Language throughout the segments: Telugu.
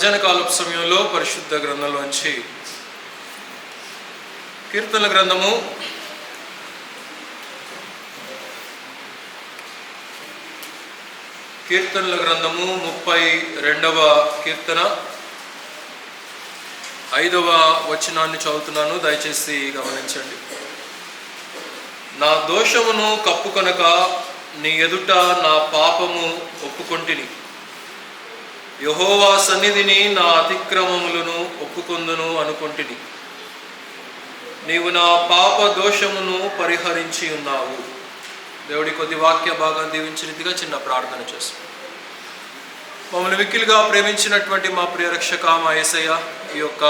మధ్యాహ్నకాలపు సమయంలో పరిశుద్ధ గ్రంథంలోంచి కీర్తనల గ్రంథము 32వ కీర్తన 5వ వచనాన్ని చదువుతున్నాను, దయచేసి గమనించండి. నా దోషమును కప్పుకొనక నీ ఎదుట నా పాపము ఒప్పుకొంటిని. యెహోవా సన్నిధిని నా అతిక్రమములను ఒప్పుకొందును అనుకొంటిని. నీవు నా పాప దోషమును పరిహరించి ఉన్నావు. దేవుడి కొద్ది వాక్య భాగం దీవించినదిగా చిన్న ప్రార్థన చేస్తాం. మమ్మల్ని మిక్కిలిగా ప్రేమించినటువంటి మా ప్రియ రక్షక మా యేసయ్య, ఈ యొక్క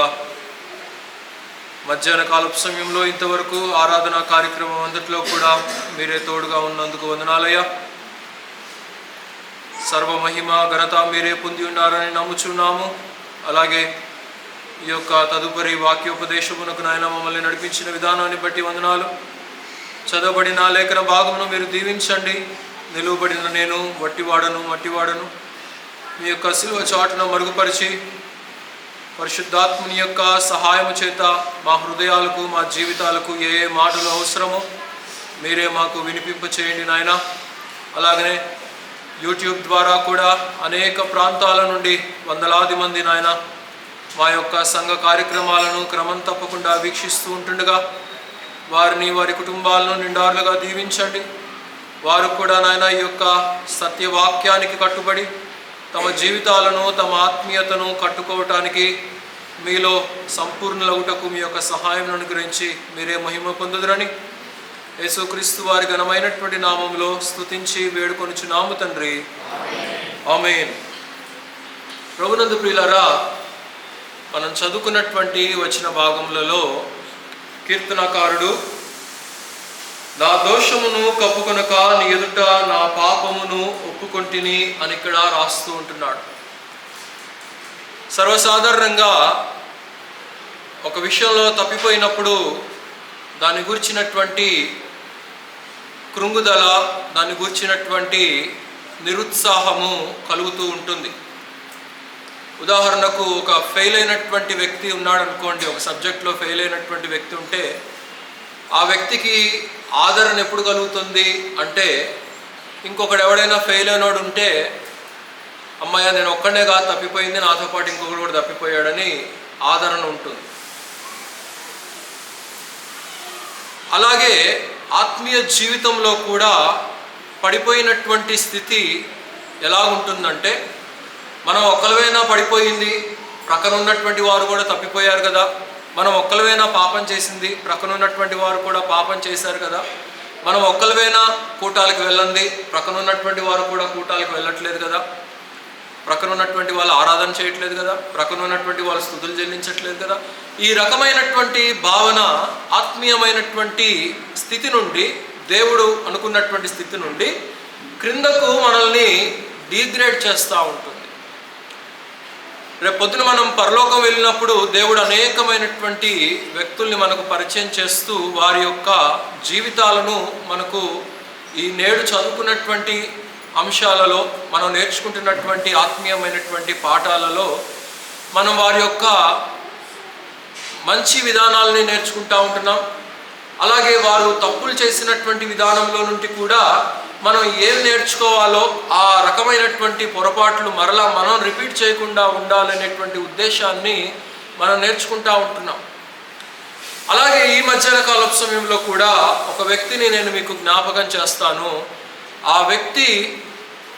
మధ్యాహ్న కాలపు సమయంలో ఇంతవరకు ఆరాధనా కార్యక్రమం అంతట్లో కూడా మీరే తోడుగా ఉన్నందుకు వందనాలయ్యా. సర్వమహిమ ఘనత మీరే పొంది ఉన్నారని నమ్ముచున్నాము. అలాగే ఈ యొక్క తదుపరి వాక్యోపదేశమునకు నాయన మమ్మల్ని నడిపించిన విధానాన్ని బట్టి వందనాలు. చదవబడిన లేఖన భాగమును మీరు దీవించండి. నిలువబడిన నేను మట్టివాడను మీ యొక్క శిలువ చాటును మరుగుపరిచి పరిశుద్ధాత్ముని యొక్క సహాయము చేత మా హృదయాలకు మా జీవితాలకు ఏ ఏ మాటలు అవసరమో మీరే మాకు వినిపింప చేయండి నాయన. అలాగనే యూట్యూబ్ ద్వారా కూడా అనేక ప్రాంతాల నుండి వందలాది మంది నాయన మా యొక్క సంఘ కార్యక్రమాలను క్రమం తప్పకుండా వీక్షిస్తూ ఉంటుండగా వారిని వారి కుటుంబాలను నిండారులుగా దీవించండి. వారు కూడా నాయన ఈ యొక్క సత్యవాక్యానికి కట్టుబడి తమ జీవితాలను తమ ఆత్మీయతను కట్టుకోవటానికి మీలో సంపూర్ణులగుటకు మీ యొక్క సహాయం అనుగ్రహించి మీరే మహిమ పొందుదురని యేసుక్రీస్తు వారి ఘనమైనటువంటి నామంలో స్తుతించి వేడుకొనుచున్నాము తండ్రి, ఆమేన్. ప్రభునందు ప్రియులారా, మనం చదువుకున్నటువంటి వచ్చిన భాగములలో కీర్తనకారుడు నా దోషమును కప్పుకొనక నీ ఎదుట నా పాపమును ఒప్పుకొంటిని అని ఇక్కడ రాస్తూ ఉంటున్నాడు. సర్వసాధారణంగా ఒక విషయంలో తప్పిపోయినప్పుడు దాని గురించినటువంటి కృంగుదల, దాన్ని గురించినటువంటి నిరుత్సాహము కలుగుతూ ఉంటుంది. ఉదాహరణకు ఒక ఫెయిల్ అయినటువంటి వ్యక్తి ఉన్నాడు అనుకోండి, ఒక సబ్జెక్ట్లో ఫెయిల్ అయినటువంటి వ్యక్తి ఉంటే ఆ వ్యక్తికి ఆదరణ ఎప్పుడు కలుగుతుంది అంటే, ఇంకొకడు ఎవడైనా ఫెయిల్ అయినోడు ఉంటే అమ్మాయ నేను ఒక్కడే కాదు తప్పిపోయింది, నాతో పాటు ఇంకొకడు కూడా తప్పిపోయాడని ఆదరణ ఉంటుంది. అలాగే ఆత్మీయ జీవితంలో కూడా పడిపోయినటువంటి స్థితి ఎలా ఉంటుందంటే, మనం ఒక్కలవైనా పడిపోయింది, ప్రక్కన ఉన్నటువంటి వారు కూడా తప్పిపోయారు కదా, మనం ఒక్కలవైనా పాపం చేసింది, ప్రక్కన ఉన్నటువంటి వారు కూడా పాపం చేశారు కదా, మనం ఒక్కలవైనా కూటాలకు వెళ్ళండి, ప్రక్కన ఉన్నటువంటి వారు కూడా కూటాలకు వెళ్ళట్లేదు కదా, ప్రక్కన ఉన్నటువంటి వాళ్ళు ఆరాధన చేయట్లేదు కదా, ప్రక్కన ఉన్నటువంటి వాళ్ళు స్తుతులు చెల్లించట్లేదు కదా. ఈ రకమైనటువంటి భావన ఆత్మీయమైనటువంటి స్థితి నుండి, దేవుడు అనుకున్నటువంటి స్థితి నుండి క్రిందకు మనల్ని డీగ్రేడ్ చేస్తూ ఉంటుంది. రేపు పొద్దున మనం పరలోకం వెళ్ళినప్పుడు దేవుడు అనేకమైనటువంటి వ్యక్తుల్ని మనకు పరిచయం చేస్తూ వారి యొక్క జీవితాలను మనకు ఈ నేడు చదువుకున్నటువంటి అంశాలలో, మనం నేర్చుకుంటున్నటువంటి ఆత్మీయమైనటువంటి పాఠాలలో మనం వారి యొక్క మంచి విధానాలని నేర్చుకుంటూ ఉంటున్నాం. అలాగే వారు తప్పులు చేసినటువంటి విధానంలో నుండి కూడా మనం ఏం నేర్చుకోవాలో ఆ రకమైనటువంటి పొరపాట్లు మరలా మనం రిపీట్ చేయకుండా ఉండాలనేటువంటి ఉద్దేశాన్ని మనం నేర్చుకుంటూ ఉంటున్నాం. అలాగే ఈ మధ్యాహ్న కాలపు సమయంలో కూడా ఒక వ్యక్తిని నేను మీకు జ్ఞాపకం చేస్తాను. ఆ వ్యక్తి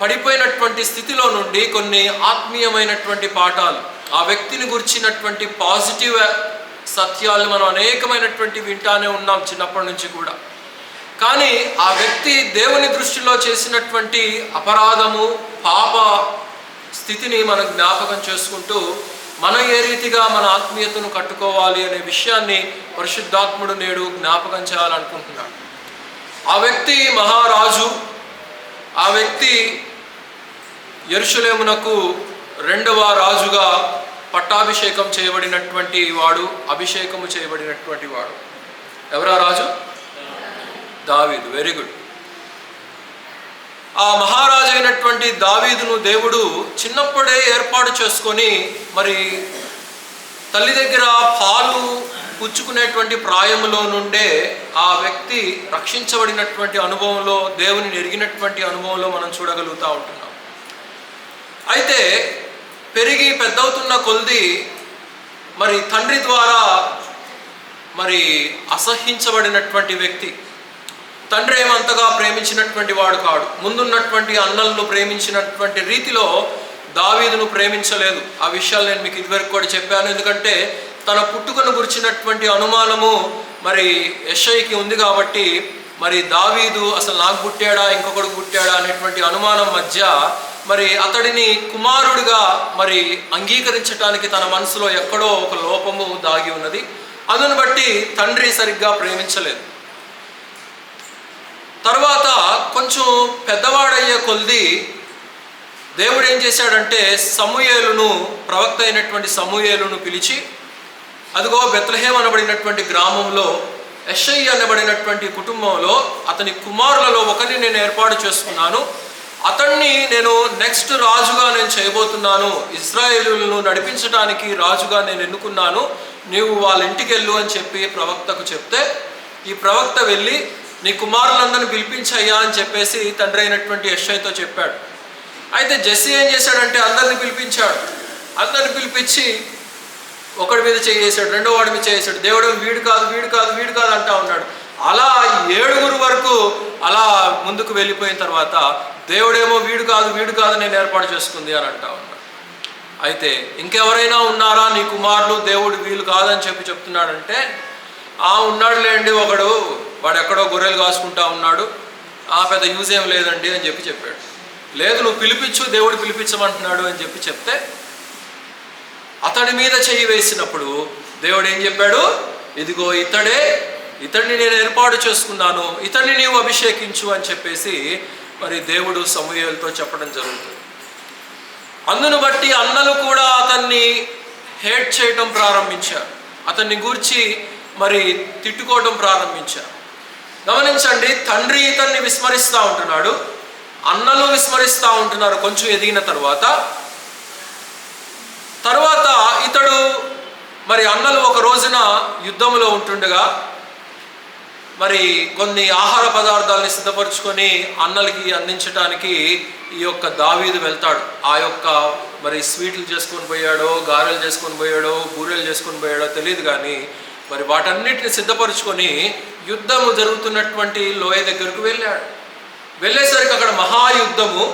పడిపోయినటువంటి స్థితిలో నుండి కొన్ని ఆత్మీయమైనటువంటి పాఠాలు, ఆ వ్యక్తిని గురించినటువంటి పాజిటివ్ సత్యాలు మనం అనేకమైనటువంటి వింటానే ఉన్నాం చిన్నప్పటి నుంచి కూడా. కానీ ఆ వ్యక్తి దేవుని దృష్టిలో చేసినటువంటి అపరాధము, పాప స్థితిని మనం జ్ఞాపకం చేసుకుంటూ మనం ఏ రీతిగా మన ఆత్మీయతను కట్టుకోవాలి అనే విషయాన్ని పరిశుద్ధాత్ముడు నేడు జ్ఞాపకం చేయాలనుకుంటున్నాడు. ఆ వ్యక్తి మహారాజు. ఆ వ్యక్తి యెరూషలేమునకు 2వ రాజుగా పట్టాభిషేకం చేయబడినటువంటి వాడు, అభిషేకము చేయబడినటువంటి వాడు. ఎవరా రాజు? దావీదు. Very good. ఆ మహారాజు అయినటువంటి దావీదును దేవుడు చిన్నప్పుడే ఏర్పాటు చేసుకొని మరి తల్లి దగ్గర పాలు పుచ్చుకునేటువంటి ప్రాయంలో నుండే ఆ వ్యక్తి రక్షించబడినటువంటి అనుభవంలో, దేవుని ఎరిగినటువంటి అనుభవంలో మనం చూడగలుగుతూ ఉంటున్నాం. అయితే పెరిగి పెద్దవుతున్న కొలది మరి తండ్రి ద్వారా మరి అసహ్యించబడినటువంటి వ్యక్తి. తండ్రి ఏమంతగా ప్రేమించినటువంటి వాడు కాడు. ముందున్నటువంటి అన్నలను ప్రేమించినటువంటి రీతిలో దావీదును ప్రేమించలేదు. ఆ విషయాలు నేను మీకు ఇదివరకు కూడా చెప్పాను. ఎందుకంటే తన పుట్టుకను గురించినటువంటి అనుమానము మరి యెషయికి ఉంది కాబట్టి మరి దావీదు అసలు నాకు పుట్టాడా ఇంకొకడు పుట్టాడా అనేటువంటి అనుమానం మధ్య మరి అతడిని కుమారుడిగా మరి అంగీకరించడానికి తన మనసులో ఎక్కడో ఒక లోపము దాగి ఉన్నది. అందును బట్టి తండ్రి సరిగ్గా ప్రేమించలేదు. తర్వాత కొంచెం పెద్దవాడయ్యే కొలది దేవుడు ఏం చేశాడంటే సమూయేలును, ప్రవక్త అయినటువంటి సమూయేలును పిలిచి, అదిగో బెత్లెహేం అనబడినటువంటి గ్రామంలో యెషై అనబడినటువంటి కుటుంబంలో అతని కుమారులలో ఒకరిని నేను ఏర్పాటు చేసుకున్నాను. అతన్ని నేను నెక్స్ట్ రాజుగా నేను చేయబోతున్నాను. ఇశ్రాయేలులను నడిపించడానికి రాజుగా నేను ఎన్నుకున్నాను. నీవు వాళ్ళ ఇంటికి వెళ్ళు అని చెప్పి ప్రవక్తకు చెప్తే, ఈ ప్రవక్త వెళ్ళి నీ కుమారులందరిని పిలిపించయ్యా అని చెప్పేసి తండ్రి అయినటువంటి యెషైతో చెప్పాడు. అయితే జెస్సీ ఏం చేశాడంటే అందరిని పిలిపించాడు. అందరిని పిలిపించి ఒకడి మీద చేసాడు, రెండో వాడి మీద చేసాడు. దేవుడు వీడు కాదు వీడు కాదు వీడు కాదు అంటా ఉన్నాడు. అలా 7 వరకు అలా ముందుకు వెళ్ళిపోయిన తర్వాత దేవుడేమో వీడు కాదు వీడు కాదు నేను ఏర్పాటు చేసుకుంది అని అంటా ఉన్నాడు. అయితే ఇంకెవరైనా ఉన్నారా నీ కుమారులు, దేవుడు వీళ్ళు కాదని చెప్తున్నాడంటే, ఉన్నాడులేండి ఒకడు, వాడు ఎక్కడో గొర్రెలు కాసుకుంటా ఉన్నాడు, పెద్ద యూజ్ ఏం లేదండి అని చెప్పాడు. లేదు నువ్వు పిలిపించు, దేవుడు పిలిపించమంటున్నాడు అని చెప్తే అతడి మీద చెయ్యి వేసినప్పుడు దేవుడు ఏం చెప్పాడు, ఇదిగో ఇతడిని నేను ఏర్పాటు చేసుకున్నాను, ఇతడిని నీవు అభిషేకించు అని చెప్పేసి మరి దేవుడు సమూయేలుతో చెప్పడం జరుగుతుంది. అందును బట్టి అన్నలు కూడా అతన్ని హేట్ చేయటం ప్రారంభించారు, అతన్ని గూర్చి మరి తిట్టుకోవటం ప్రారంభించారు. గమనించండి, తండ్రి ఇతన్ని విస్మరిస్తూ ఉంటున్నాడు, అన్నలు విస్మరిస్తూ ఉంటున్నారు. కొంచెం ఎదిగిన తర్వాత ఇతడు మరి అన్నలు ఒక రోజున యుద్ధంలో ఉంటుండగా మరి కొన్ని ఆహార పదార్థాలని సిద్ధపరచుకొని అన్నలకి అందించడానికి ఈ యొక్క దావీదు వెళ్తాడు. ఆ యొక్క మరి స్వీట్లు చేసుకొని పోయాడో, గారెలు చేసుకొని పోయాడో, బూరెలు చేసుకొని పోయాడో తెలియదు, కానీ మరి వాటన్నిటిని సిద్ధపరచుకొని యుద్ధము జరుగుతున్నటువంటి లోయ దగ్గరకు వెళ్ళాడు. వెళ్ళేసరికి అక్కడ మహాయుద్ధము,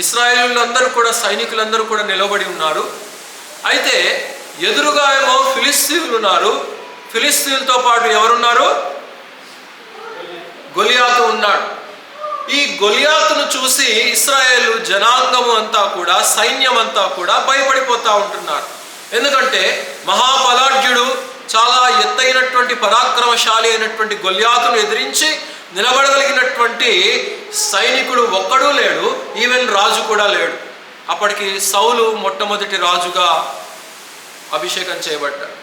ఇశ్రాయేలీయులందరూ కూడా సైనికులందరూ కూడా నిలబడి ఉన్నారు. అయితే ఎదురుగా ఏమో ఫిలిస్తీయులు ఉన్నారు. ఫిలిస్తీయులతో పాటు ఎవరున్నారు? గొలియాతు ఉన్నాడు. ఈ గొలియాతును చూసి ఇశ్రాయేలు జనాంగము అంతా కూడా, సైన్యం అంతా కూడా భయపడిపోతూ ఉంటున్నారు. ఎందుకంటే మహాబలాఢ్యుడు, చాలా ఎత్తైనటువంటి పరాక్రమశాలి అయినటువంటి గొలియాతును ఎదిరించి నిలబడగలిగినటువంటి సైనికుడు ఒక్కడూ లేడు, ఈవెన్ రాజు కూడా లేడు. అప్పటికి సౌలు మొట్టమొదటి రాజుగా అభిషేకం చేయబడ్డాడు.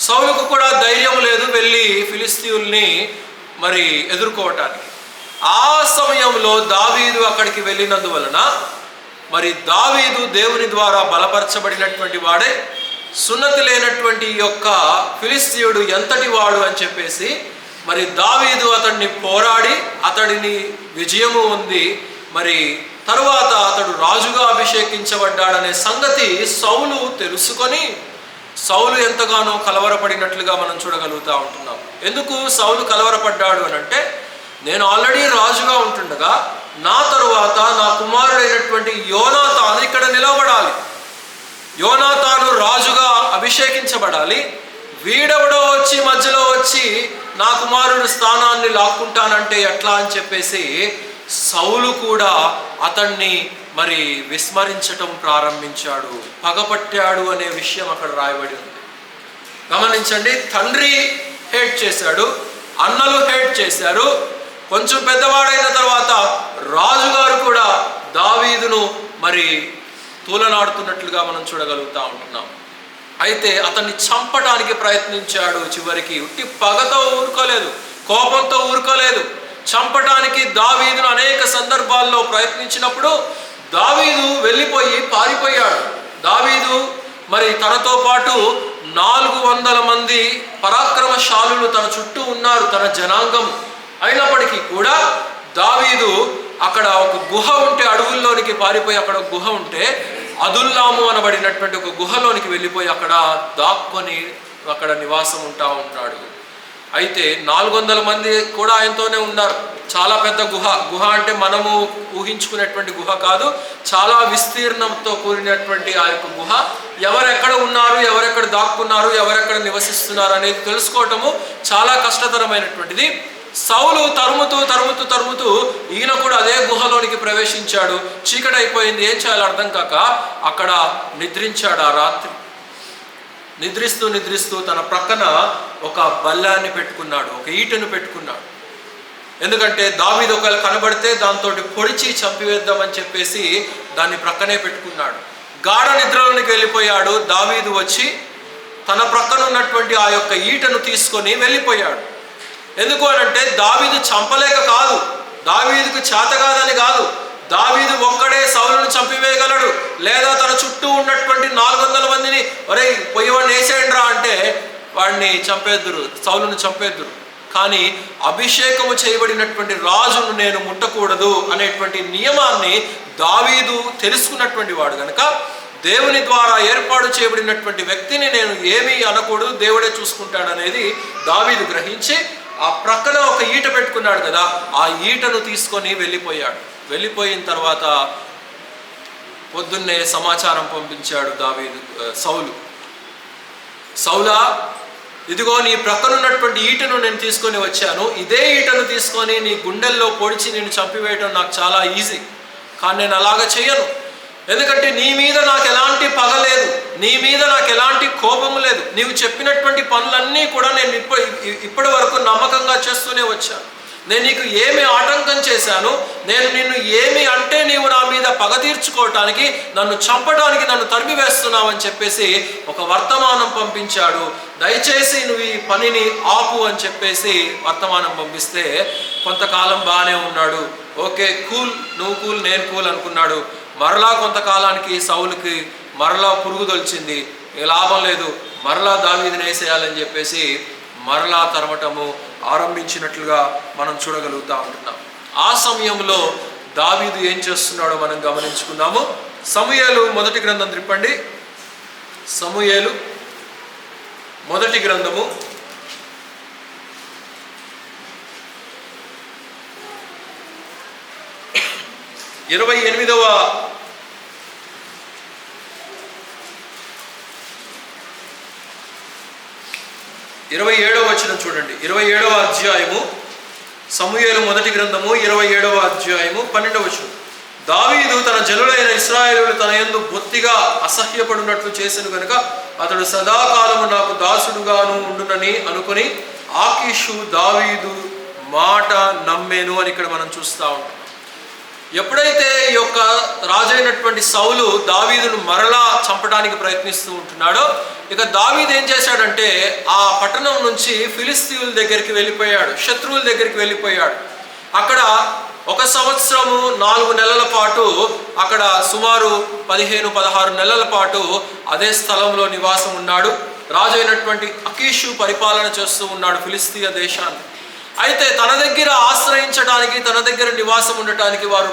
సౌలుకు కూడా ధైర్యం లేదు వెళ్ళి ఫిలిస్తీయుల్ని మరి ఎదుర్కోవటానికి. ఆ సమయంలో దావీదు అక్కడికి వెళ్ళినందువలన మరి దావీదు దేవుని ద్వారా బలపరచబడినటువంటి వాడే, సున్నతి లేనటువంటి ఈ యొక్క ఫిలిస్తీయుడు ఎంతటి వాడు అని చెప్పేసి మరి దావీదు అతడిని పోరాడి అతడిని విజయము ఉంది. మరి తరువాత అతడు రాజుగా అభిషేకించబడ్డాడనే సంగతి సౌలు తెలుసుకొని సౌలు ఎంతగానో కలవరపడినట్లుగా మనం చూడగలుగుతూ ఉంటున్నాం. ఎందుకు సౌలు కలవరపడ్డాడు అని అంటే, నేను ఆల్రెడీ రాజుగా ఉంటుండగా నా తరువాత నా కుమారుడైనటువంటి యోనాతాను ఇక్కడ నిలబడాలి, యోనాతాను రాజుగా అభిషేకించబడాలి, వీడెవడో వచ్చి మధ్యలో వచ్చి నా కుమారుడు స్థానాన్ని లాక్కుంటానంటే ఎట్లా అని చెప్పేసి సౌలు కూడా అతన్ని మరి విస్మరించటం ప్రారంభించాడు, పగపట్టాడు అనే విషయం అక్కడ రాయబడి ఉంది. గమనించండి, తండ్రి హేట్ చేశాడు, అన్నలు హేట్ చేశారు. కొంచెం పెద్దవాడైన తర్వాత రాజుగారు కూడా దావీదును మరి తూలనాడుతున్నట్లుగా మనం చూడగలుగుతూ ఉంటున్నాం. అయితే అతన్ని చంపడానికి ప్రయత్నించాడు. చివరికి ఉట్టి పగతో ఊరుకోలేదు, కోపంతో ఊరుకోలేదు. చంపడానికి దావీదును అనేక సందర్భాల్లో ప్రయత్నించినప్పుడు దావీదు వెళ్ళిపోయి పారిపోయాడు. దావీదు మరి తనతో పాటు 400 మంది పరాక్రమశాలులు తన చుట్టూ ఉన్నారు, తన జనాంగం. అయినప్పటికీ కూడా దావీదు అక్కడ ఒక గుహ ఉంటే, అడవుల్లోనికి పారిపోయి అక్కడ ఒక గుహ ఉంటే అదుల్లాము అనబడినటువంటి ఒక గుహలోనికి వెళ్ళిపోయి అక్కడ దాక్కొని అక్కడ నివాసం ఉంటాడు. అయితే 400 మంది కూడా ఆయనతోనే ఉన్నారు. చాలా పెద్ద గుహ అంటే మనము ఊహించుకునేటువంటి గుహ కాదు, చాలా విస్తీర్ణంతో కూడినటువంటి ఆ యొక్క గుహ. ఎవరెక్కడ ఉన్నారు, ఎవరెక్కడ దాక్కున్నారు, ఎవరెక్కడ నివసిస్తున్నారు అనేది తెలుసుకోవటము చాలా కష్టతరమైనటువంటిది. సౌలు తరుముతూ ఈయన కూడా అదే గుహలోనికి ప్రవేశించాడు. చీకటి అయిపోయింది, ఏం చేయాలో అర్థం కాక అక్కడ నిద్రించాడు. ఆ రాత్రి నిద్రిస్తూ తన ప్రక్కన ఒక బల్లాన్ని పెట్టుకున్నాడు, ఒక ఈటను పెట్టుకున్నాడు. ఎందుకంటే దావీదు ఒకవేళ కనబడితే దాంతో పొడిచి చంపివేద్దామని చెప్పేసి దాన్ని ప్రక్కనే పెట్టుకున్నాడు. గాఢ నిద్రలోనికి వెళ్ళిపోయాడు. దావీదు వచ్చి తన ప్రక్కన ఉన్నటువంటి ఆ యొక్క ఈటను తీసుకొని వెళ్ళిపోయాడు. ఎందుకు అనంటే దావీదు చంపలేక కాదు, దావీదుకు చేత కాదని కాదు. దావీదు ఒక్కడే సౌలును చంపివేయగలడు, లేదా తన చుట్టూ ఉన్నటువంటి 400 మందిని ఒరే పొయ్యివాడిని వేసేయండిరా అంటే వాడిని చంపేద్దురు, సౌలును చంపేద్దురు. కానీ అభిషేకము చేయబడినటువంటి రాజును నేను ముట్టకూడదు అనేటువంటి నియమాన్ని దావీదు తెలుసుకున్నటువంటి వాడు కనుక దేవుని ద్వారా ఏర్పాటు చేయబడినటువంటి వ్యక్తిని నేను ఏమీ అనకూడదు, దేవుడే చూసుకుంటాడనేది దావీదు గ్రహించి ఆ ప్రక్కన ఒక ఈట పెట్టుకున్నాడు కదా, ఆ ఈటను తీసుకొని వెళ్ళిపోయాడు. వెళ్ళిపోయిన తర్వాత పొద్దున్నే సమాచారం పంపించాడు సౌలా, ఇదిగో నీ ప్రక్కనున్నటువంటి ఈటను నేను తీసుకొని వచ్చాను, ఇదే ఈటను తీసుకొని నీ గుండెల్లో పొడిచి నేను చంపివేయటం నాకు చాలా ఈజీ, కానీ నేను అలాగ చేయను. ఎందుకంటే నీ మీద నాకు ఎలాంటి పగ లేదు, నీ మీద నాకు ఎలాంటి కోపము లేదు. నీవు చెప్పినటువంటి పనులన్నీ కూడా నేను ఇప్పటి వరకు నమ్మకంగా చేస్తూనే వచ్చాను. నేను నీకు ఏమి ఆటంకం చేశాను, నేను నిన్ను ఏమి అంటే నీవు నా మీద పగ తీర్చుకోవటానికి, నన్ను చంపడానికి నన్ను తరిమివేస్తున్నావని చెప్పేసి ఒక వర్తమానం పంపించాడు. దయచేసి నువ్వు ఈ పనిని ఆపు అని చెప్పేసి వర్తమానం పంపిస్తే కొంతకాలం బాగానే ఉన్నాడు. ఓకే కూల్, నువ్వు కూల్ నేను కూల్ అనుకున్నాడు. మరలా కొంతకాలానికి సౌలుకి మరలా పురుగు తొలిచింది, లాభం లేదు, మరలా దావీదుని వేసేయాలని చెప్పేసి మరలా తరమటము ఆరంభించినట్లుగా మనం చూడగలుగుతూ ఉంటున్నాం. ఆ సమయంలో దావీదు ఏం చేస్తున్నాడో మనం గమనించుకుందాము. సమూయేలు మొదటి గ్రంథం త్రిప్పండి. సమూయేలు మొదటి గ్రంథము 28వ వచనం చూడండి. 27వ అధ్యాయము సమూయేలు మొదటి గ్రంథము 27వ అధ్యాయము 12వ వచనం. దావీదు తన జనులైన ఇశ్రాయేలులు తన యందు బొత్తిగా అసహ్యపడినట్లు చేసెను గనుక అతడు సదాకాలము నాకు దాసుడుగాను ఉండునని అనుకుని ఆకీషు దావీదు మాట నమ్మేను అని ఇక్కడ మనం చూస్తూ ఉంటాం. ఎప్పుడైతే ఈ యొక్క రాజైనటువంటి సౌలు దావీదును మరలా చంపడానికి ప్రయత్నిస్తూ ఉంటున్నాడో, ఇక దావీదు ఏం చేశాడంటే ఆ పట్టణం నుంచి ఫిలిస్తీయుల దగ్గరికి వెళ్ళిపోయాడు, శత్రువుల దగ్గరికి వెళ్ళిపోయాడు. అక్కడ 1 సంవత్సరము 4 నెలల పాటు, అక్కడ సుమారు 15-16 నెలల పాటు అదే స్థలంలో నివాసం ఉన్నాడు. రాజు అయినటువంటి అకీషు పరిపాలన చేస్తూ ఉన్నాడు ఫిలిస్తీయ దేశాన్ని. అయితే తన దగ్గర ఆశ్రయించడానికి, తన దగ్గర నివాసం ఉండటానికి వారు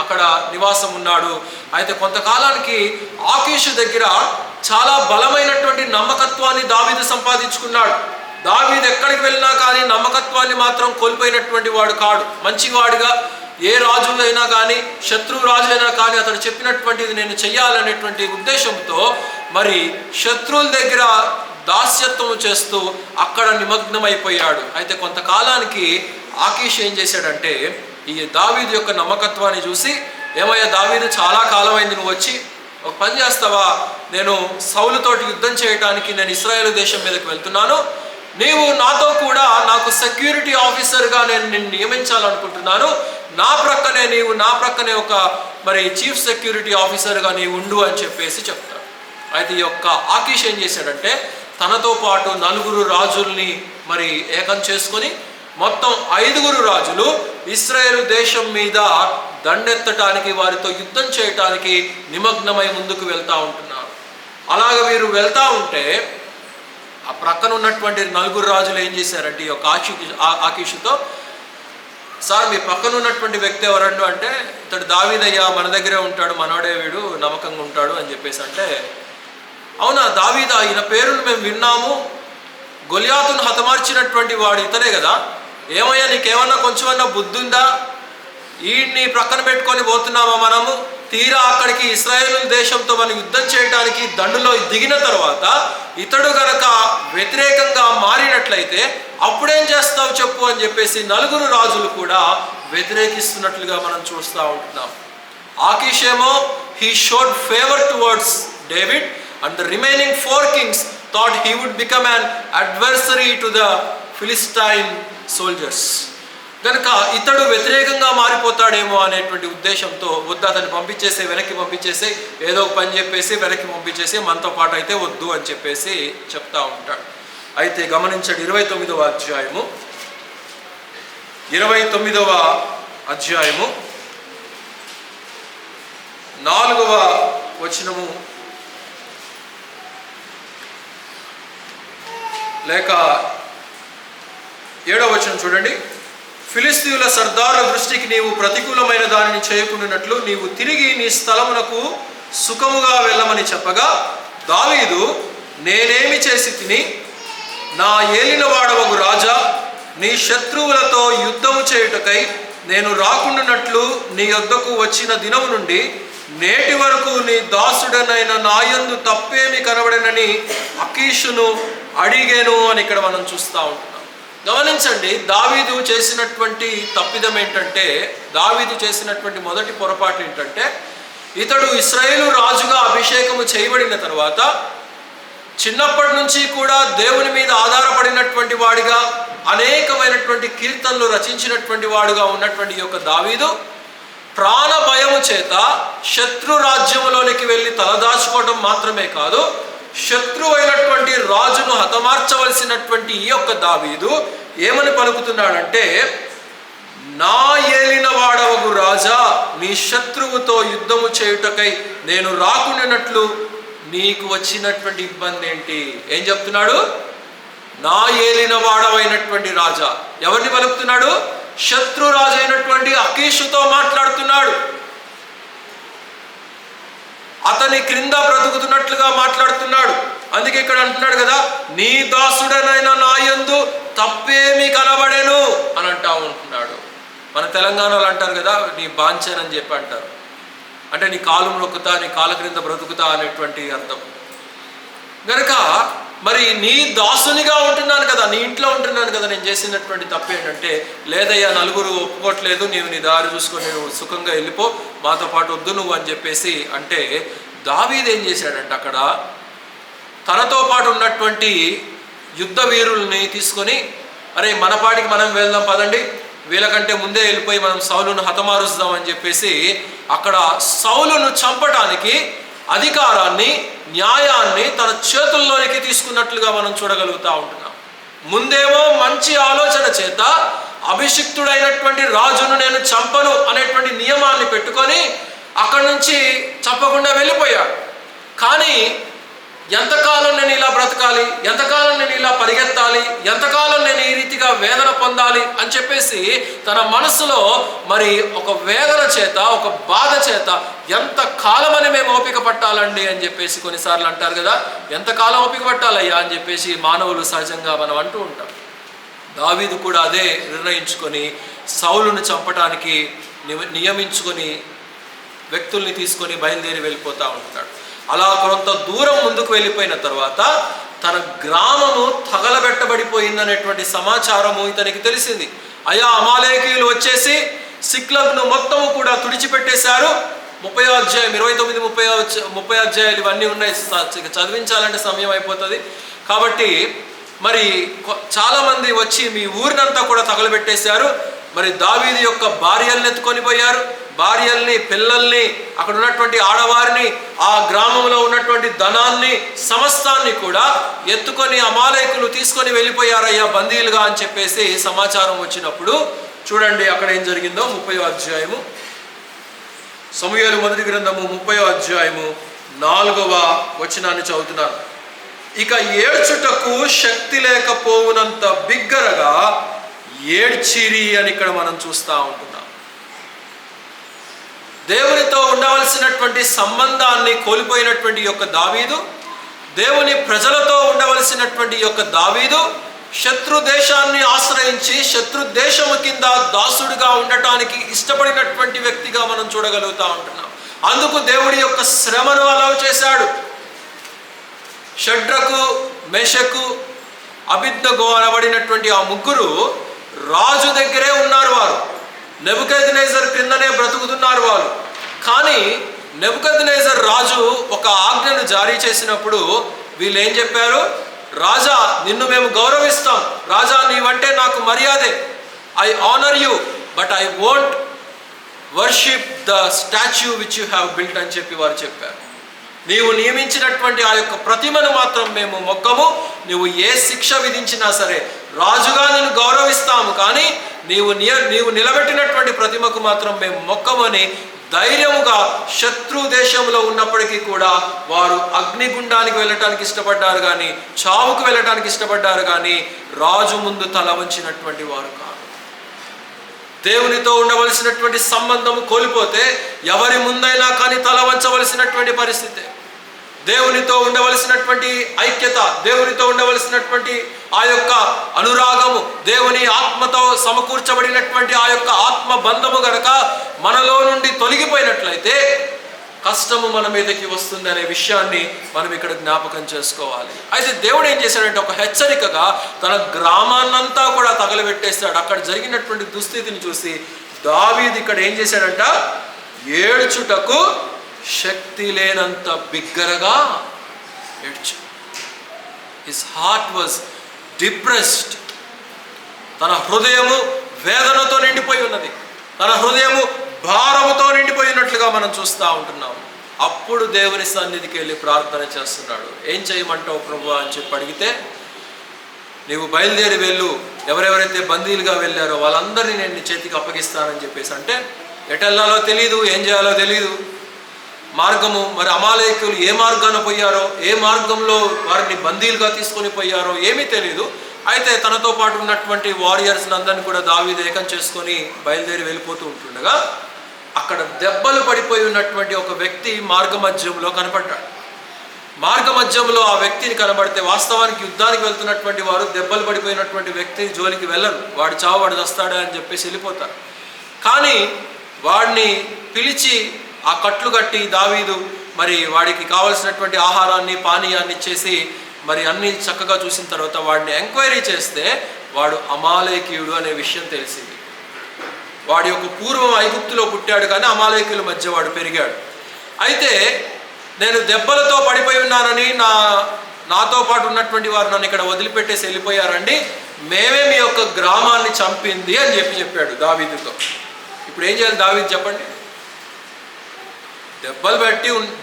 అక్కడ నివాసం ఉన్నాడు. అయితే కొంతకాలానికి ఆకీషు దగ్గర చాలా బలమైనటువంటి నమ్మకత్వాన్ని దావీదు సంపాదించుకున్నాడు. దావీదు ఎక్కడికి వెళ్ళినా కానీ నమ్మకత్వాన్ని మాత్రం కోల్పోయినటువంటి వాడు కాడు. మంచివాడిగా ఏ రాజు అయినా కానీ, శత్రువు రాజు అయినా కానీ అతడు చెప్పినటువంటిది నేను చెయ్యాలనేటువంటి ఉద్దేశంతో మరి శత్రువుల దగ్గర దాస్యత్వము చేస్తూ అక్కడ నిమగ్నమైపోయాడు. అయితే కొంతకాలానికి ఆకీష్ ఏం చేశాడంటే ఈ దావీదు యొక్క నమ్మకత్వాన్ని చూసి, ఏమయ్యా దావీదు చాలా కాలం అయింది, నువ్వు వచ్చి ఒక పని చేస్తావా, నేను సౌలుతోటి యుద్ధం చేయడానికి నేను ఇశ్రాయేలు దేశం మీదకి వెళ్తున్నాను, నీవు నాతో కూడా నాకు సెక్యూరిటీ ఆఫీసర్గా నేను నిన్ను నియమించాలనుకుంటున్నాను, నా ప్రక్కనే ఒక మరి చీఫ్ సెక్యూరిటీ ఆఫీసర్గా నీవు ఉండు అని చెప్పేసి చెప్తాడు. అయితే ఈ యొక్క ఆకీష్ ఏం చేశాడంటే తనతో పాటు 4 రాజుల్ని మరి ఏకం చేసుకొని మొత్తం 5 రాజులు ఇశ్రాయేలు దేశం మీద దండెత్తటానికి, వారితో యుద్ధం చేయటానికి నిమగ్నమై ముందుకు వెళ్తూ ఉంటున్నారు. అలాగ వీరు వెళ్తూ ఉంటే ఆ ప్రక్కన ఉన్నటువంటి 4 రాజులు ఏం చేశారంటే ఈ యొక్క ఆకీషుతో, సార్ మీ పక్కన ఉన్నటువంటి వ్యక్తి ఎవరండు అంటే, ఇతడు దావీదయ్యా, మన దగ్గరే ఉంటాడు, మనోడే, వీడు నమ్మకంగా ఉంటాడు అని చెప్పేసి అంటే, అవునా దావీదా, ఈయన పేరును మేము విన్నాము, గొలియాతును హతమార్చినటువంటి వాడు ఇతనే కదా, ఏమయ్యా నీకేమన్నా కొంచెమన్నా బుద్ధి ఉందా, ఈయన్ని ప్రక్కన పెట్టుకొని పోతున్నామా మనము? తీరా అక్కడికి ఇశ్రాయేలు దేశంతో మనం యుద్ధం చేయడానికి దండులో దిగిన తర్వాత ఇతడు గనక వ్యతిరేకంగా మారినట్లయితే అప్పుడేం చేస్తావు చెప్పు అని చెప్పేసి 4 రాజులు కూడా వ్యతిరేకిస్తున్నట్లుగా మనం చూస్తూ ఉంటున్నాం. ఆకీషేమో he showed favor towards David, and the remaining 4 kings thought he would become an adversary to the Philistine soldiers. కనుక ఇతడు వ్యతిరేకంగా మారిపోతాడేమో అనేటువంటి ఉద్దేశంతో వద్దు, అతన్ని పంపించేసి వెనక్కి పంపించేసి ఏదో ఒక పని చెప్పేసి వెనక్కి పంపించేసి మనతో పాటు అయితే వద్దు అని చెప్పేసి చెప్తా ఉంటాడు. అయితే గమనించండి 29వ అధ్యాయము 4వ వచనము లేక 7వ వచనం చూడండి. ఫిలిస్తీయుల సర్దారుల దృష్టికి నీవు ప్రతికూలమైన దానిని చేయకుండానట్లు నీవు తిరిగి నీ స్థలమునకు సుఖముగా వెళ్ళమని చెప్పగా, దావీదు నేనేమి చేసి తిని, నా ఏలినవాడవగు రాజా, నీ శత్రువులతో యుద్ధము చేయుటకై నేను రాకుండానట్లు నీ యొద్దకు వచ్చిన దినము నుండి నేటి వరకు నీ దాసుడనైన నాయందు తప్పేమి కనబడనని అకీషును అడిగేను అని ఇక్కడ మనం చూస్తూ ఉంటాం. గమనించండి, దావీదు చేసినటువంటి తప్పిదం ఏంటంటే, దావీదు చేసినటువంటి మొదటి పొరపాటు ఏంటంటే, ఇతడు ఇశ్రాయేలు రాజుగా అభిషేకము చేయబడిన తర్వాత చిన్నప్పటి నుంచి కూడా దేవుని మీద ఆధారపడినటువంటి వాడిగా అనేకమైనటువంటి కీర్తనలు రచించినటువంటి వాడుగా ఉన్నటువంటి యొక్క దావీదు ప్రాణ భయము చేత శత్రు రాజ్యములోనికి వెళ్ళి తలదాచుకోవడం మాత్రమే కాదు, శత్రువు అయినటువంటి రాజును హతమార్చవలసినటువంటి ఈ యొక్క దావీదు ఏమని పలుకుతున్నాడంటే, నా ఏలిన వాడవగు రాజా, నీ శత్రువుతో యుద్ధము చేయుటకై నేను రాకుండానట్లు నీకు వచ్చినటువంటి ఇబ్బంది ఏంటి? ఏం చెప్తున్నాడు? నా ఏలిన వాడవైనటువంటి రాజా. ఎవరిని పలుకుతున్నాడు? శత్రు రాజు అయినటువంటి అకీషుతో మాట్లాడుతున్నాడు. అతని క్రింద బ్రతుకుతున్నట్లుగా మాట్లాడుతున్నాడు. అందుకే ఇక్కడ అంటున్నాడు కదా, నీ దాసుడనైన నాయందు తప్పేమి కనబడెను అని అంటా ఉంటున్నాడు. మన తెలంగాణలో అంటారు కదా, నీ బాంచనని చెప్పి అంటారు. అంటే నీ కాలు నొక్కుతా, నీ కాళ్ళ క్రింద బ్రతుకుతా అనేటువంటి అర్థం. గనక మరి నీ దాసునిగా ఉంటున్నాను కదా, నీ ఇంట్లో ఉంటున్నాను కదా, నేను చేసినటువంటి తప్పు ఏంటంటే, లేదయ్యా నలుగురు ఒప్పుకోవట్లేదు, నీవు నీ దారి చూసుకొని నువ్వు సుఖంగా వెళ్ళిపో, మాతో పాటు వద్దు నువ్వు అని చెప్పేసి అంటే, దావీదు ఏం చేశాడంటే అక్కడ తనతో పాటు ఉన్నటువంటి యుద్ధ వీరుల్ని తీసుకొని, అరే మన పాటికి మనం వెళ్దాం పదండి, వీళ్ళకంటే ముందే వెళ్ళిపోయి మనం సౌలును హతమారుస్తాం అని చెప్పేసి అక్కడ సౌలును చంపడానికి అధికారాన్ని, న్యాయాన్ని తన చేతుల్లోనికి తీసుకున్నట్లుగా మనం చూడగలుగుతూ ఉంటున్నాం. ముందేమో మంచి ఆలోచన చేత అభిషిక్తుడైనటువంటి రాజును నేను చంపను అనేటువంటి నియమాన్ని పెట్టుకొని అక్కడి నుంచి చంపకుండా వెళ్ళిపోయాడు. కానీ ఎంతకాలం నేను ఇలా బ్రతకాలి, ఎంతకాలం నేను ఇలా పరిగెత్తాలి, ఎంతకాలం నేను ఈ రీతిగా వేదన పొందాలి అని చెప్పేసి తన మనసులో మరి ఒక వేదన చేత, ఒక బాధ చేత ఎంతకాలమని మేము ఓపిక పట్టాలండి అని చెప్పేసి కొన్నిసార్లు అంటారు కదా, ఎంతకాలం ఓపిక పట్టాలయ్యా అని చెప్పేసి మానవులు సహజంగా మనం అంటూ ఉంటాం. దావీదు కూడా అదే నిర్ణయించుకొని సౌలును చంపడానికి నియమించుకొని వ్యక్తుల్ని తీసుకొని బయలుదేరి వెళ్ళిపోతూ ఉంటాడు. అలా కొంత దూరం ముందుకు వెళ్ళిపోయిన తర్వాత తన గ్రామము తగలబెట్టబడిపోయిందనేటువంటి సమాచారము ఇతనికి తెలిసింది. అయా అమాలేకీయులు వచ్చేసి సిక్లగ్ను మొత్తము కూడా తుడిచిపెట్టేశారు. 30వ అధ్యాయం 29, 30 అధ్యాయాలు ఇవన్నీ ఉన్నాయి, చదివించాలంటే సమయం అయిపోతుంది. కాబట్టి మరి చాలామంది వచ్చి మీ ఊరినంతా కూడా తగలబెట్టేశారు. మరి దావీదు యొక్క భార్యలను ఎత్తుకొని పోయారు, భార్యల్ని, పిల్లల్ని, అక్కడ ఉన్నటువంటి ఆడవారిని, ఆ గ్రామంలో ఉన్నటువంటి ధనాన్ని సమస్తాన్ని కూడా ఎత్తుకొని అమాలేకులు తీసుకొని వెళ్ళిపోయారయ్యా బందీలుగా అని చెప్పేసి సమాచారం వచ్చినప్పుడు చూడండి అక్కడ ఏం జరిగిందో. 30వ అధ్యాయము, సమూయేలు మొదటి గ్రంథము 30వ అధ్యాయము 4వ వచనాన్ని చదువుతున్నాను. ఇక ఏడ్చుటకు శక్తి లేకపోవునంత బిగ్గరగా ఏడ్చిరి అని ఇక్కడ మనం చూస్తూ ఉంటున్నాం. దేవునితో ఉండవలసినటువంటి సంబంధాన్ని కోల్పోయినటువంటి యొక్క దావీదు, దేవుని ప్రజలతో ఉండవలసినటువంటి యొక్క దావీదు శత్రు దేశాన్ని ఆశ్రయించి శత్రు దేశము కింద దాసుడిగా ఉండటానికి ఇష్టపడినటువంటి వ్యక్తిగా మనం చూడగలుగుతూ ఉంటున్నాం. అందుకు దేవుడి యొక్క శ్రమను అలౌ చేశాడు. షడ్రకు, మెషకు, అబేద్నెగో అనబడినటువంటి ఆ ముగ్గురు రాజు దగ్గరే ఉన్నారు. వారు నెబుకద్నెజర్ క్రిందనే బ్రతుకుతున్నారు వారు. కానీ నెబుకద్నెజర్ రాజు ఒక ఆజ్ఞను జారీ చేసినప్పుడు వీళ్ళు ఏం చెప్పారు? రాజా, నిన్ను మేము గౌరవిస్తాం, రాజా నీవంటే నాకు మర్యాదే, I honour you, but I won't worship the statue which you have built అని చెప్పి వారు చెప్పారు. నీవు నియమించినటువంటి ఆ యొక్క ప్రతిమను మాత్రం మేము మొక్కము, నువ్వు ఏ శిక్ష విధించినా సరే రాజుగా నిన్ను గౌరవిస్తాము, కానీ నీవు నిలబెట్టినటువంటి ప్రతిమకు మాత్రం మేము మొక్కమని ధైర్యముగా శత్రు దేశంలో ఉన్నప్పటికీ కూడా వారు అగ్నిగుండానికి వెళ్ళటానికి ఇష్టపడ్డారు, కానీ చావుకు వెళ్ళటానికి ఇష్టపడ్డారు, కానీ రాజు ముందు తల వంచినటువంటి వారు కాదు. దేవునితో ఉండవలసినటువంటి సంబంధము కోల్పోతే ఎవరి ముందైనా కానీ తల వంచవలసినటువంటి పరిస్థితి. దేవునితో ఉండవలసినటువంటి ఐక్యత, దేవునితో ఉండవలసినటువంటి ఆ యొక్క అనురాగము, దేవుని ఆత్మతో సమకూర్చబడినటువంటి ఆ యొక్క ఆత్మ బంధము గనక మనలో నుండి తొలగిపోయినట్లయితే కష్టము మన మీదకి వస్తుంది అనే విషయాన్ని మనం ఇక్కడ జ్ఞాపకం చేసుకోవాలి. అయితే దేవుడు ఏం చేశాడంటే ఒక హెచ్చరికగా తన గ్రామాన్నంతా కూడా తగలబెట్టేస్తాడు. అక్కడ జరిగినటువంటి దుస్థితిని చూసి దావీదు ఇక్కడ ఏం చేశాడంట? ఏడ్చుటకు శక్తి లేనంత బిగ్గరగా ఏడ్చు. His heart was depressed. తన హృదయము వేదనతో నిండిపోయి ఉన్నది, తన హృదయము భారముతో నిండిపోయినట్లుగా మనం చూస్తూ ఉంటున్నాం. అప్పుడు దేవుని సన్నిధికి వెళ్ళి ప్రార్థన చేస్తున్నాడు. ఏం చేయమంటావు ప్రభువా అని చెప్పి అడిగితే, నీవు బయలుదేరి వెళ్ళు, ఎవరెవరైతే బందీలుగా వెళ్ళారో వాళ్ళందరినీ నేను నీ చేతికి అప్పగిస్తానని చెప్పేసి. అంటే ఎటు వెళ్ళాలో తెలియదు, ఏం చేయాలో తెలియదు, మార్గము మరి అమాలేకులు ఏ మార్గాన పోయారో, ఏ మార్గంలో వారిని బందీలుగా తీసుకొని పోయారో ఏమీ తెలియదు. అయితే తనతో పాటు ఉన్నటువంటి వారియర్స్ అందరినీ కూడా దావీదు ఏకం చేసుకొని బయలుదేరి వెళ్ళిపోతూ ఉంటుండగా అక్కడ దెబ్బలు పడిపోయి ఉన్నటువంటి ఒక వ్యక్తి మార్గ మధ్యంలో కనపడ్డాడు. మార్గ మధ్యంలో ఆ వ్యక్తిని కనబడితే, వాస్తవానికి యుద్ధానికి వెళ్తున్నటువంటి వారు దెబ్బలు పడిపోయినటువంటి వ్యక్తి జోలికి వెళ్ళరు, వాడు చావు వాడు వస్తాడా అని చెప్పేసి వెళ్ళిపోతారు. కానీ వాడిని పిలిచి ఆ కట్లు కట్టి దావీదు మరి వాడికి కావలసినటువంటి ఆహారాన్ని పానీయాన్ని ఇచ్చేసి మరి అన్ని చక్కగా చూసిన తర్వాత వాడిని ఎంక్వైరీ చేస్తే వాడు అమాలేకీయుడు అనే విషయం తెలిసింది. వాడి యొక్క పూర్వం ఐగుప్తులో పుట్టాడు, కానీ అమాలేకీయుల మధ్య వాడు పెరిగాడు. అయితే నేను దెబ్బలతో పడిపోయి ఉన్నానని నాతో పాటు ఉన్నటువంటి వారు నన్ను ఇక్కడ వదిలిపెట్టేసి వెళ్ళిపోయారండి, మేమే మీ యొక్క గ్రామాన్ని చంపింది అని చెప్పాడు దావీదుతో. ఇప్పుడు ఏం చేయాలి దావీదు చెప్పండి?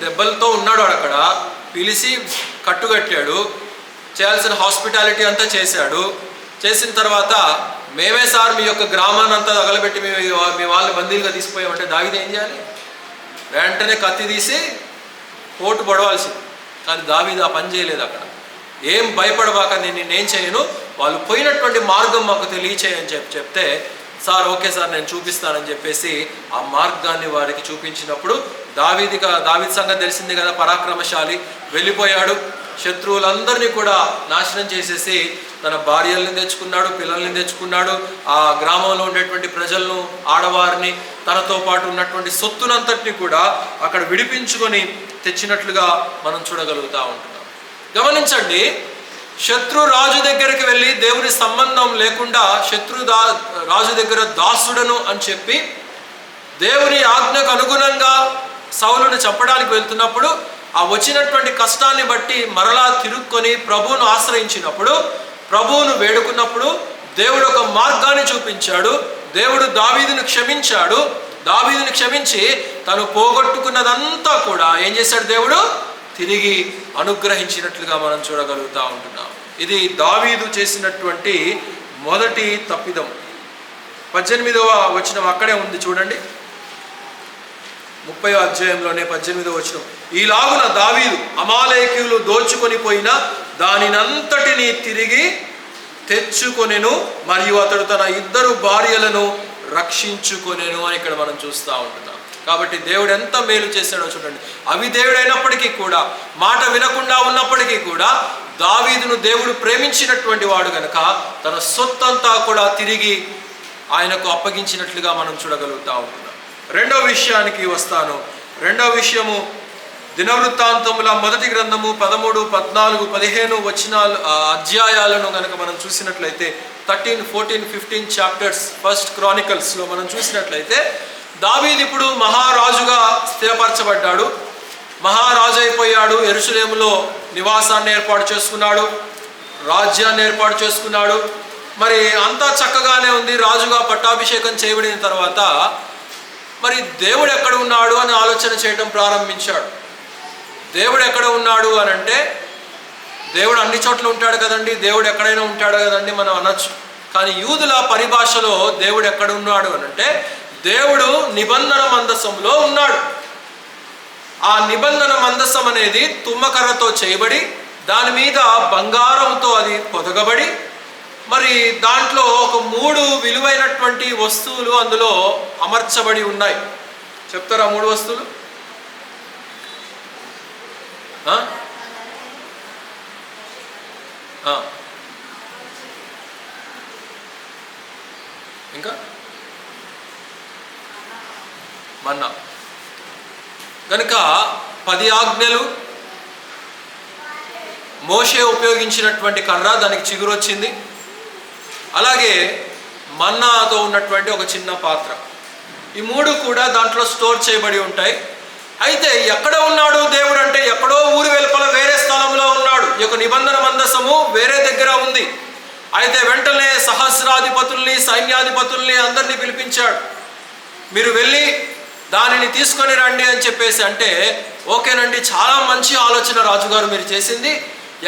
దెబ్బలతో ఉన్నాడు వాడు, అక్కడ పిలిచి కట్టుకట్టాడు, చేయాల్సిన హాస్పిటాలిటీ అంతా చేశాడు. చేసిన తర్వాత మేమే సార్ మీ యొక్క గ్రామాన్ని అంతా తగలబెట్టి మీ వాళ్ళని బందీలుగా తీసుకుపోయామంటే దావీదు ఏం చేయాలి? వెంటనే కత్తి తీసి పోటు పడవలసింది. కానీ దావీదు ఆ పని చేయలేదు. అక్కడ ఏం భయపడబాక, నేనేం చేయను, వాళ్ళు పోయినటువంటి మార్గం మాకు తెలియచేయని చెప్తే, సార్ ఓకే సార్ నేను చూపిస్తానని చెప్పేసి ఆ మార్గాన్ని వారికి చూపించినప్పుడు దావీదు సంగతి తెలిసింది కదా, పరాక్రమశాలి, వెళ్ళిపోయాడు. శత్రువులందరినీ కూడా నాశనం చేసేసి తన భార్యల్ని తెచ్చుకున్నాడు, పిల్లల్ని తెచ్చుకున్నాడు, ఆ గ్రామంలో ఉండేటువంటి ప్రజలను, ఆడవారిని, తనతో పాటు ఉన్నటువంటి సొత్తునంతటిని కూడా అక్కడ విడిపించుకొని తెచ్చినట్లుగా మనం చూడగలుగుతూ ఉంటున్నాం. గమనించండి, శత్రు రాజు దగ్గరికి వెళ్ళి దేవుని సంబంధం లేకుండా రాజు దగ్గర దాసుడను అని చెప్పి దేవుని ఆజ్ఞకు అనుగుణంగా సౌలుని చంపడానికి వెళ్తున్నప్పుడు ఆ వచ్చినటువంటి కష్టాన్ని బట్టి మరలా తిరుక్కొని ప్రభువును ఆశ్రయించినప్పుడు, ప్రభువును వేడుకున్నప్పుడు దేవుడు ఒక మార్గాన్ని చూపించాడు. దేవుడు దావీదును క్షమించాడు. దావీదుని క్షమించి తను పోగొట్టుకున్నదంతా కూడా ఏం చేశాడు? దేవుడు తిరిగి అనుగ్రహించినట్లుగా మనం చూడగలుగుతూ ఉంటున్నాం. ఇది దావీదు చేసినటువంటి మొదటి తప్పిదం. 18వ వచనం అక్కడే ఉంది చూడండి, 30వ అధ్యాయంలోనే 18వ వచనం. ఈలాగున దావీదు అమాలేకీయులు దోచుకొని పోయిన దానినంతటినీ తిరిగి తెచ్చుకొనెను, మరియు అతడు తన 2 భార్యలను రక్షించుకొనెను అని ఇక్కడ మనం చూస్తూ ఉంటున్నాం. కాబట్టి దేవుడు ఎంత మేలు చేశాడో చూడండి. అవి దేవుడైనప్పటికీ కూడా, మాట వినకుండా ఉన్నప్పటికీ కూడా దావీదును దేవుడు ప్రేమించినటువంటి వాడు కనుక తన సొత్తంతా కూడా తిరిగి ఆయనకు అప్పగించినట్లుగా మనం చూడగలుగుతూ ఉంటున్నాం. రెండవ విషయానికి వస్తాను. రెండవ విషయము దినవృత్తాంతముల మొదటి గ్రంథము 13, 14, 15 అధ్యాయాలను కనుక మనం చూసినట్లయితే 13, 14, 15 చాప్టర్స్ ఫస్ట్ క్రానికల్స్లో మనం చూసినట్లయితే దావీదు ఇప్పుడు మహారాజుగా స్థిరపరచబడ్డాడు, మహారాజు అయిపోయాడు. యెరూషలేములో నివాసాన్ని ఏర్పాటు చేసుకున్నాడు, రాజ్యాన్ని ఏర్పాటు చేసుకున్నాడు. మరి అంతా చక్కగానే ఉంది. రాజుగా పట్టాభిషేకం చేయబడిన తర్వాత మరి దేవుడు ఎక్కడ ఉన్నాడు అని ఆలోచన చేయడం ప్రారంభించాడు. దేవుడు ఎక్కడ ఉన్నాడు అని అంటే, దేవుడు అన్ని చోట్ల ఉంటాడు కదండి, దేవుడు ఎక్కడైనా ఉంటాడు కదండి మనం అనొచ్చు. కానీ యూదుల పరిభాషలో దేవుడు ఎక్కడ ఉన్నాడు అని అంటే, దేవుడు నిబంధన మందసంలో ఉన్నాడు. ఆ నిబంధన మందసం అనేది తుమ్మకర్రతో చేయబడి, దాని మీద బంగారంతో అది పొదగబడి, మరి దాంట్లో ఒక 3 విలువైనటువంటి వస్తువులు అందులో అమర్చబడి ఉన్నాయి. చెప్తారా 3 వస్తువులు? ఇంకా మన్నా. కనుక 10 ఆజ్ఞలు, మోషే ఉపయోగించినటువంటి కర్ర, దానికి చిగురు వచ్చింది. అలాగే మన్నాతో ఉన్నటువంటి ఒక చిన్న పాత్ర. ఈ 3 కూడా దాంట్లో స్టోర్ చేయబడి ఉంటాయి. అయితే ఎక్కడ ఉన్నాడు దేవుడు అంటే, ఎక్కడో ఊరి వెలుపల వేరే స్థలంలో ఉన్నాడు. ఈ యొక్క నిబంధన మందసము వేరే దగ్గర ఉంది. అయితే వెంటనే సహస్రాధిపతుల్ని, సైన్యాధిపతుల్ని అందరినీ పిలిపించాడు. మీరు వెళ్ళి దానిని తీసుకొని రండి అని చెప్పేసి అంటే, ఓకేనండి, చాలా మంచి ఆలోచన రాజుగారు మీరు చేసింది.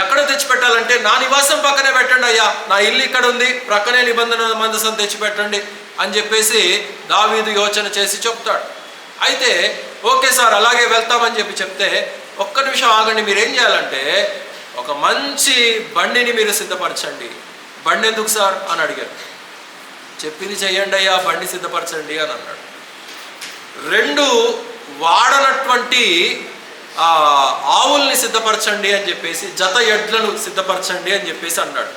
ఎక్కడ తెచ్చిపెట్టాలంటే, నా నివాసం పక్కనే పెట్టండి అయ్యా, నా ఇల్లు ఇక్కడ ఉంది, ప్రక్కనే నిబంధన మందసం తెచ్చిపెట్టండి అని చెప్పేసి దావీదు యోచన చేసి చెప్తాడు. అయితే ఓకే సార్ అలాగే వెళ్తామని చెప్తే, ఒక్క నిమిషం ఆగండి, మీరేం చేయాలంటే ఒక మంచి బండిని మీరు సిద్ధపరచండి. బండి ఎందుకు సార్ అని అడిగారు. చెప్పింది చెయ్యండి అయ్యా, బండి సిద్ధపరచండి అని అన్నాడు. 2 వాడనటువంటి ఆవుల్ని సిద్ధపరచండి అని చెప్పేసి, జత ఎడ్లను సిద్ధపరచండి అని చెప్పేసి అన్నాడు.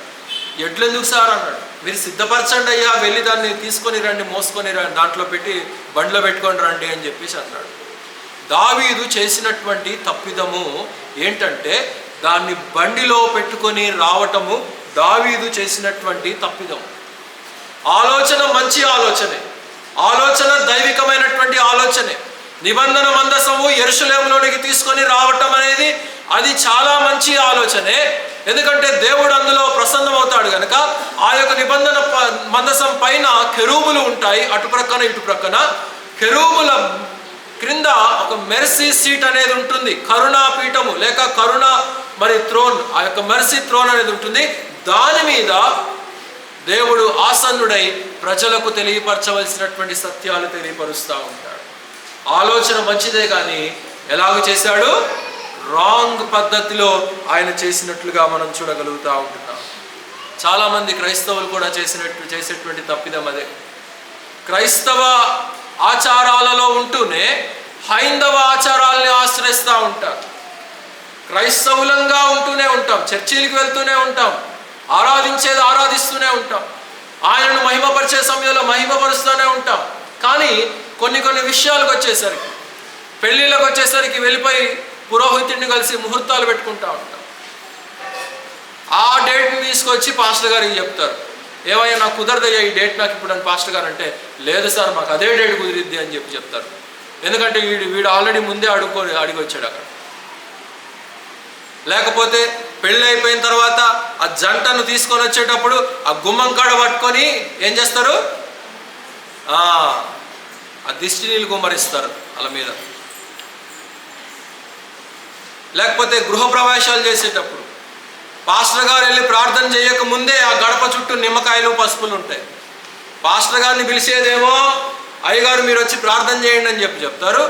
ఎడ్లు ఎందుకు సార్ అన్నాడు. మీరు సిద్ధపరచండి అయ్యా, వెళ్ళి దాన్ని తీసుకొని రండి, మోసుకొని రండి, దాంట్లో పెట్టి బండిలో పెట్టుకొని రండి అని చెప్పేసి అన్నాడు. దావీదు చేసినటువంటి తప్పిదము ఏంటంటే, దాన్ని బండిలో పెట్టుకొని రావటము దావీదు చేసినటువంటి తప్పిదం. ఆలోచన మంచి ఆలోచనే, ఆలోచన దైవికమైనటువంటి ఆలోచనే. నిబంధన మందసము యెరూషలేములోనికి తీసుకొని రావటం అనేది అది చాలా మంచి ఆలోచనే. ఎందుకంటే దేవుడు అందులో ప్రసన్నమవుతాడు కనుక. ఆ యొక్క నిబంధన మందసం పైన కెరూబులు ఉంటాయి, అటు ప్రక్కన ఇటు ప్రక్కన. కెరూబుల క్రింద ఒక మెర్సీ సీట్ అనేది ఉంటుంది, కరుణా పీఠము లేక కరుణ మరి థ్రోన్, ఆ యొక్క మెర్సీ థ్రోన్ అనేది ఉంటుంది. దాని మీద దేవుడు ఆసన్నుడై ప్రజలకు తెలియపరచవలసినటువంటి సత్యాలు తెలియపరుస్తూ ఉంటాడు. ఆలోచన మంచిదే కానీ ఎలాగ చేశాడు? రాంగ్ పద్ధతిలో ఆయన చేసినట్లుగా మనం చూడగలుగుతూ ఉంటున్నాం. చాలామంది క్రైస్తవులు కూడా చేసేటువంటి తప్పిదం అదే. క్రైస్తవ ఆచారాలలో ఉంటూనే హైందవ ఆచారాలని ఆశ్రయిస్తూ ఉంటారు. క్రైస్తవులంగా ఉంటూనే ఉంటాం, చర్చిలకు వెళ్తూనే ఉంటాం, ఆరాధించేది ఆరాధిస్తూనే ఉంటాం, ఆయనను మహిమపరిచే సమయంలో మహిమపరుస్తూనే ఉంటాం. కానీ కొన్ని విషయాలకు వచ్చేసరికి, పెళ్ళిళ్ళకు వచ్చేసరికి వెళ్ళిపోయి పురోహితుడిని కలిసి ముహూర్తాలు పెట్టుకుంటూ ఉంటాం. ఆ డేట్ని తీసుకొచ్చి పాస్టర్ గారికి చెప్తారు, ఏమయ్యా నాకు కుదరదయ్యా ఈ డేట్ నాకు ఇప్పుడు అని పాస్టర్ గారు అంటే, లేదు సార్ మాకు అదే డేట్ కుదిరిద్ది అని చెప్తారు. ఎందుకంటే వీడు ఆల్రెడీ ముందే అడిగి వచ్చాడు అక్కడ. లేకపోతే పెళ్ళి అయిపోయిన తర్వాత ఆ జంటను తీసుకొని వచ్చేటప్పుడు ఆ గుమ్మం కాడ పట్టుకొని ఏం చేస్తారు? ఆ దిష్టి నీళ్ళు గుమ్మరిస్తారు వాళ్ళ మీద. లేకపోతే గృహప్రవేశాలు చేసేటప్పుడు పాస్టర్ గారు వెళ్ళి ప్రార్థన చేయక ముందే ఆ గడప చుట్టూ నిమ్మకాయలు పసుపులు ఉంటాయి. పాస్టర్ గారిని పిలిచేదేమో అయ్యగారు మీరు వచ్చి ప్రార్థన చేయండి అని చెప్తారు.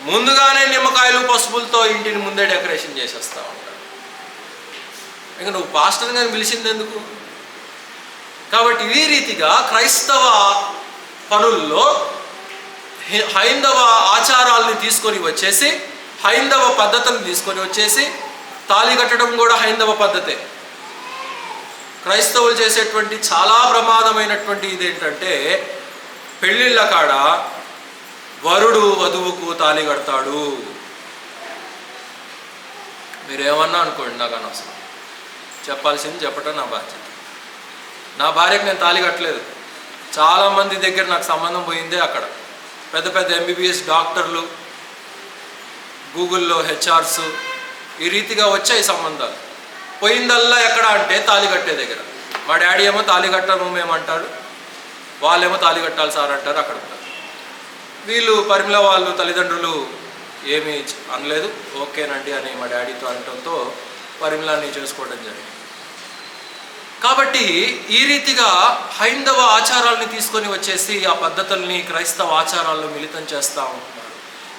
ముందుగానే నిమ్మకాయలు పసుపులతో ఇంటిని ముందే డెకరేషన్ చేసేస్తూ ఉంటారు. ఇక నువ్వు పాస్టర్ గారిని పిలిచింది ఎందుకు? కాబట్టి ఈ రీతిగా క్రైస్తవ పనుల్లో హైందవ ఆచారాలని తీసుకొని వచ్చేసి, హైందవ పద్ధతులను తీసుకొని వచ్చేసి, తాళి కట్టడం కూడా హైందవ పద్ధతే. క్రైస్తవులు చేసేటువంటి చాలా ప్రమాదమైనటువంటి ఇదేంటంటే, పెళ్ళిళ్ళ కాడ వరుడు వధువుకు తాళి కడతాడు. మీరేమన్నా అనుకోండి, నాకు అనవసరం. చెప్పాల్సింది చెప్పటం నా బాధ్యత. నా భార్యకు నేను తాళి కట్టలేదు. చాలామంది దగ్గర నాకు సంబంధం పోయిందే అక్కడ. పెద్ద పెద్ద ఎంబీబీఎస్ డాక్టర్లు, గూగుల్లో హెచ్ఆర్స్, ఈ రీతిగా వచ్చాయి సంబంధాలు. పోయిందల్లా ఎక్కడ అంటే తాళి కట్టే దగ్గర. మా డాడీ ఏమో తాళి కట్టను మేమంటాడు, వాళ్ళేమో తాళి కట్టాలి సార్ అంటారు. అక్కడ వీళ్ళు పరిమళ వాళ్ళు తల్లిదండ్రులు ఏమీ అనలేదు, ఓకేనండి అని మా డాడీతో అనడంతో పరిమళాన్ని చేసుకోవడం జరిగింది. కాబట్టి ఈ రీతిగా హైందవ ఆచారాలని తీసుకొని వచ్చేసి ఆ పద్ధతుల్ని క్రైస్తవ ఆచారాల్లో మిళితం చేస్తూ ఉంటున్నారు.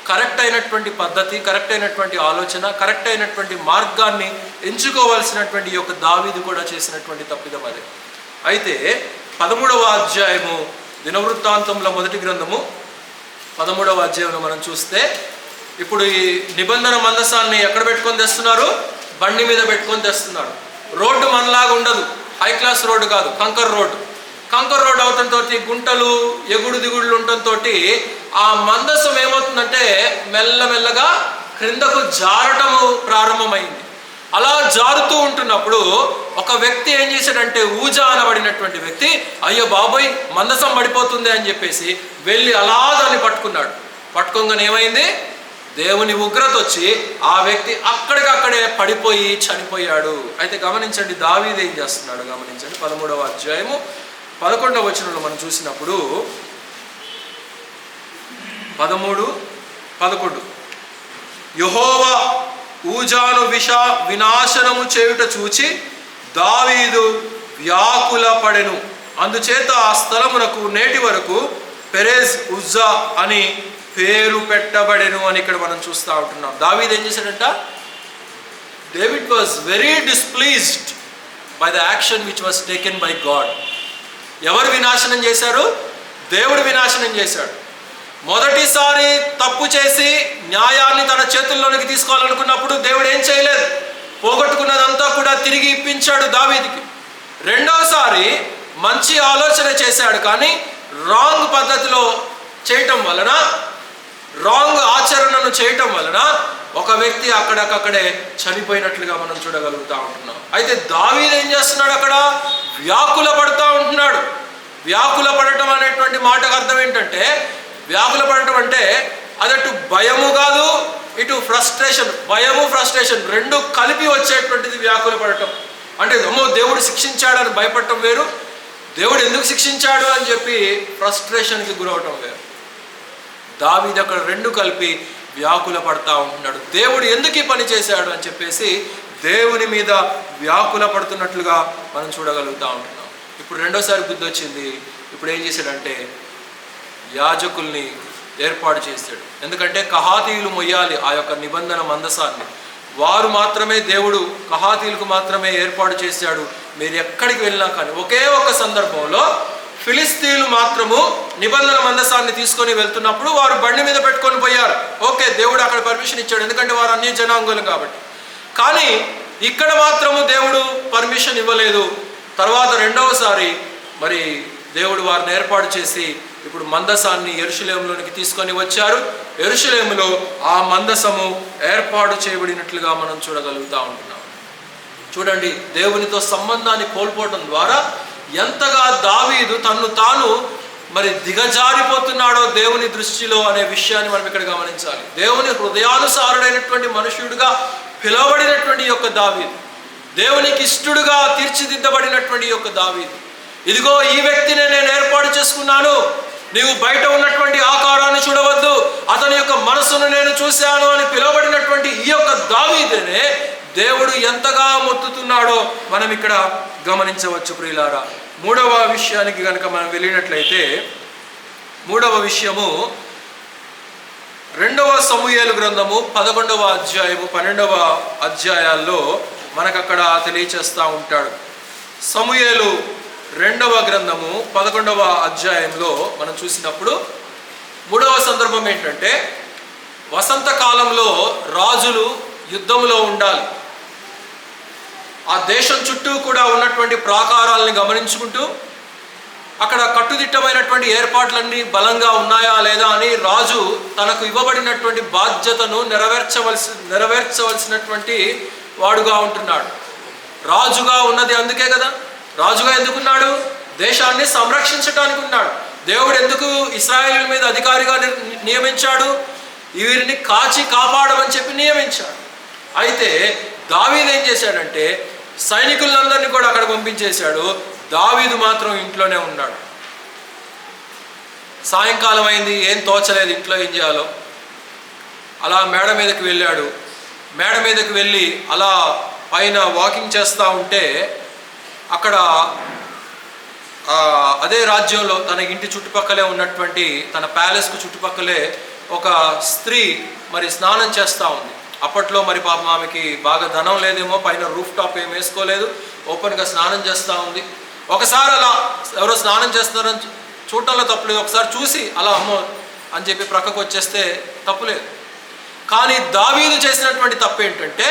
కరెక్ట్ అయినటువంటి పద్ధతి, కరెక్ట్ అయినటువంటి ఆలోచన, కరెక్ట్ అయినటువంటి మార్గాన్ని ఎంచుకోవాల్సినటువంటి యొక్క దావీదు కూడా చేసినటువంటి తప్పిదం అదే. అయితే 13వ అధ్యాయము దినవృత్తాంతంలో మొదటి గ్రంథము 13వ అధ్యాయంలో మనం చూస్తే, ఇప్పుడు ఈ నిబంధన మందసాన్ని ఎక్కడ పెట్టుకొని తెస్తున్నారు? బండి మీద పెట్టుకొని తెస్తున్నారు. రోడ్డు మనలాగా ఉండదు, హై క్లాస్ రోడ్డు కాదు, కంకర్ రోడ్డు. కంకర్ రోడ్డు అవటంతో గుంటలు ఎగుడు దిగుడులు ఉండటంతో ఆ మందసం ఏమవుతుందంటే మెల్లమెల్లగా క్రిందకు జారటము ప్రారంభమైంది. అలా జారుతూ ఉంటున్నప్పుడు ఒక వ్యక్తి ఏం చేశాడంటే, ఊజా అనబడినటువంటి వ్యక్తి, అయ్యో బాబోయ్ మందసం పడిపోతుంది అని చెప్పేసి వెళ్ళి అలా దాన్ని పట్టుకున్నాడు. పట్టుకోగానే ఏమైంది? దేవుని ఉగ్రత వచ్చి ఆ వ్యక్తి అక్కడికక్కడే పడిపోయి చనిపోయాడు. అయితే గమనించండి, దావీదు ఏం చేస్తున్నాడు గమనించండి. 13వ అధ్యాయము 11వ వచనంలో మనం చూసినప్పుడు 13:11 యెహోవా ఊజాను వినాశనము చేయుట చూచి దావీదు వ్యాకుల పడెను. అందుచేత ఆ స్థలమునకు నేటి వరకు పెరెజ్ ఉజ్జా అని పేరు పెట్టబడెను అని ఇక్కడ మనం చూస్తూ ఉంటున్నాం. దావీదు ఏం చేశాడంట? David was very displeased by the action which was taken by God. ఎవరు వినాశనం చేశారు? దేవుడు వినాశనం చేశాడు. మొదటిసారి తప్పు చేసి న్యాయాన్ని తన చేతుల్లోనికి తీసుకోవాలనుకున్నప్పుడు దేవుడు ఏం చేయలేదు, పోగొట్టుకున్నదంతా కూడా తిరిగి ఇప్పించాడు దావీదుకి. రెండోసారి మంచి ఆలోచన చేశాడు, కానీ రాంగ్ పద్ధతిలో చేయటం వలన, రాంగ్ ఆచరణను చేయటం వలన ఒక వ్యక్తి అక్కడక్కడే చనిపోయినట్లుగా మనం చూడగలుగుతూ ఉంటున్నాం. అయితే దావీదు ఏం చేస్తున్నాడు? అక్కడ వ్యాకుల పడుతూ ఉంటున్నాడు. వ్యాకుల పడటం అనేటువంటి మాటకు అర్థం ఏంటంటే, వ్యాకుల పడటం అంటే అదటు భయము కాదు, ఇటు ఫ్రస్ట్రేషన్. భయము ఫ్రస్ట్రేషన్ రెండు కలిపి వచ్చేటువంటిది వ్యాకుల పడటం. అంటే అమ్మో దేవుడు శిక్షించాడని భయపడటం వేరు, దేవుడు ఎందుకు శిక్షించాడు అని చెప్పి ఫ్రస్ట్రేషన్కి గురవటం వేరు. దావీదు అక్కడ రెండు కలిపి వ్యాకుల పడతా ఉంటున్నాడు. దేవుడు ఎందుకు ఈ పని చేశాడు అని చెప్పేసి దేవుని మీద వ్యాకుల పడుతున్నట్లుగా మనం చూడగలుగుతూ ఉంటున్నాం. ఇప్పుడు రెండోసారి బుద్ధి వచ్చింది. ఇప్పుడు ఏం చేశాడంటే యాజకుల్ని ఏర్పాటు చేశాడు. ఎందుకంటే కహాతీయులు మొయ్యాలి ఆ యొక్క నిబంధన మందసాన్ని. వారు మాత్రమే దేవుడు కహాతీయులకు మాత్రమే ఏర్పాటు చేశాడు. మీరు ఎక్కడికి వెళ్ళినా కానీ ఒకే ఒక సందర్భంలో ఫిలిస్తీన్లు మాత్రము నిబంధన మందసాన్ని తీసుకొని వెళ్తున్నప్పుడు వారు బండి మీద పెట్టుకొని పోయారు. ఓకే, దేవుడు అక్కడ పర్మిషన్ ఇచ్చాడు, ఎందుకంటే వారు అన్య జనాంగులు కాబట్టి. కానీ ఇక్కడ మాత్రము దేవుడు పర్మిషన్ ఇవ్వలేదు. తర్వాత రెండవసారి మరి దేవుడు వారిని ఏర్పాటు చేసి ఇప్పుడు మందసాన్ని యెరూషలేములోనికి తీసుకొని వచ్చారు. యెరూషలేములో ఆ మందసము ఏర్పాటు చేయబడినట్లుగా మనం చూడగలుగుతూ ఉంటున్నాం. చూడండి, దేవునితో సంబంధాన్ని కోల్పోవడం ద్వారా ఎంతగా దావీదు తన్ను తాను మరి దిగజారిపోతున్నాడో దేవుని దృష్టిలో అనే విషయాన్ని మనం ఇక్కడ గమనించాలి. దేవుని హృదయానుసారుడైనటువంటి మనుష్యుడిగా పిలువబడినటువంటి యొక్క దావీదు, దేవునికి ఇష్టడుగా తీర్చిదిద్దబడినటువంటి యొక్క దావీదు, ఇదిగో ఈ వ్యక్తినే నేను ఏర్పాటు చేసుకున్నాను, నీవు బయట ఉన్నటువంటి ఆకారాన్ని చూడవద్దు, అతని యొక్క మనసును నేను చూశాను అని పిలువబడినటువంటి ఈ యొక్క దావీదునే దేవుడు ఎంతగా మొత్తుతున్నాడో మనం ఇక్కడ గమనించవచ్చు ప్రియులారా. మూడవ విషయానికి కనుక మనం వెళ్ళినట్లయితే, మూడవ విషయము 2వ సమూయేలు గ్రంథము 11వ అధ్యాయము 12వ అధ్యాయాల్లో మనకక్కడ తెలియచేస్తూ ఉంటాడు. సమూయేలు 2వ గ్రంథము 11వ అధ్యాయంలో మనం చూసినప్పుడు 3వ సందర్భం ఏంటంటే, వసంతకాలంలో రాజులు యుద్ధంలో ఉండాలి. ఆ దేశం చుట్టూ కూడా ఉన్నటువంటి ప్రాకారాలని గమనించుకుంటూ అక్కడ కట్టుదిట్టమైనటువంటి ఏర్పాట్లన్నీ బలంగా ఉన్నాయా లేదా అని రాజు తనకు ఇవ్వబడినటువంటి బాధ్యతను నెరవేర్చవలసినటువంటి వాడుగా ఉంటున్నాడు. రాజుగా ఉన్నది అందుకే కదా. రాజుగా ఎందుకున్నాడు? దేశాన్ని సంరక్షించడానికి ఉన్నాడు. దేవుడు ఎందుకు ఇశ్రాయేలు మీద అధికారిగా నియమించాడు? వీరిని కాచి కాపాడమని చెప్పి నియమించాడు. అయితే దావీదు ఏం చేశాడంటే సైనికులందరినీ కూడా అక్కడ పంపించేశాడు. దావీదు మాత్రం ఇంట్లోనే ఉన్నాడు. సాయంకాలం అయింది, ఏం తోచలేదు ఇంట్లో ఏం చేయాలో. అలా మేడ మీదకి వెళ్ళాడు. మేడ మీదకి వెళ్ళి అలా పైన వాకింగ్ చేస్తూ ఉంటే అక్కడ అదే రాజ్యంలో తన ఇంటి చుట్టుపక్కలే ఉన్నటువంటి తన ప్యాలెస్కు చుట్టుపక్కలే ఒక స్త్రీ మరి స్నానం చేస్తూ ఉంది. అప్పట్లో మరి పాపం ఆమెకి బాగా ధనం లేదేమో, పైన రూఫ్ టాప్ ఏం వేసుకోలేదు, ఓపెన్గా స్నానం చేస్తూ ఉంది. ఒకసారి అలా ఎవరో స్నానం చేస్తున్నారని చూడటంలో తప్పులేదు. ఒకసారి చూసి అలా అమ్మో అని చెప్పి ప్రక్కకు వచ్చేస్తే తప్పులేదు. కానీ దావీదు చేసినటువంటి తప్పు ఏంటంటే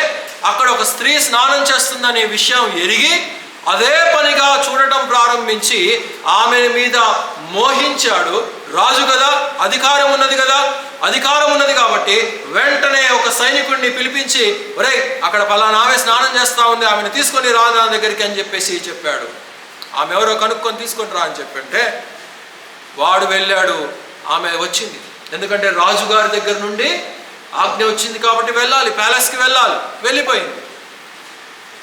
అక్కడ ఒక స్త్రీ స్నానం చేస్తుందనే విషయం ఎరిగి అదే పనిగా చూడటం ప్రారంభించి ఆమె మీద మోహించాడు. రాజు కదా, అధికారం ఉన్నది కదా, అధికారం ఉన్నది కాబట్టి వెంటనే ఒక సైనికుడిని పిలిపించి, ఒరేయ్ అక్కడ పలానా ఆమె స్నానం చేస్తూ ఉంది, ఆమెను తీసుకొని రా నా దగ్గరికి అని చెప్పేసి చెప్పాడు. ఆమె ఎవరో కనుక్కొని తీసుకొని రా అని చెప్పంటే వాడు వెళ్ళాడు. ఆమె వచ్చింది, ఎందుకంటే రాజుగారి దగ్గర నుండి ఆజ్ఞ వచ్చింది కాబట్టి వెళ్ళాలి, ప్యాలెస్కి వెళ్ళాలి. వెళ్ళిపోయింది.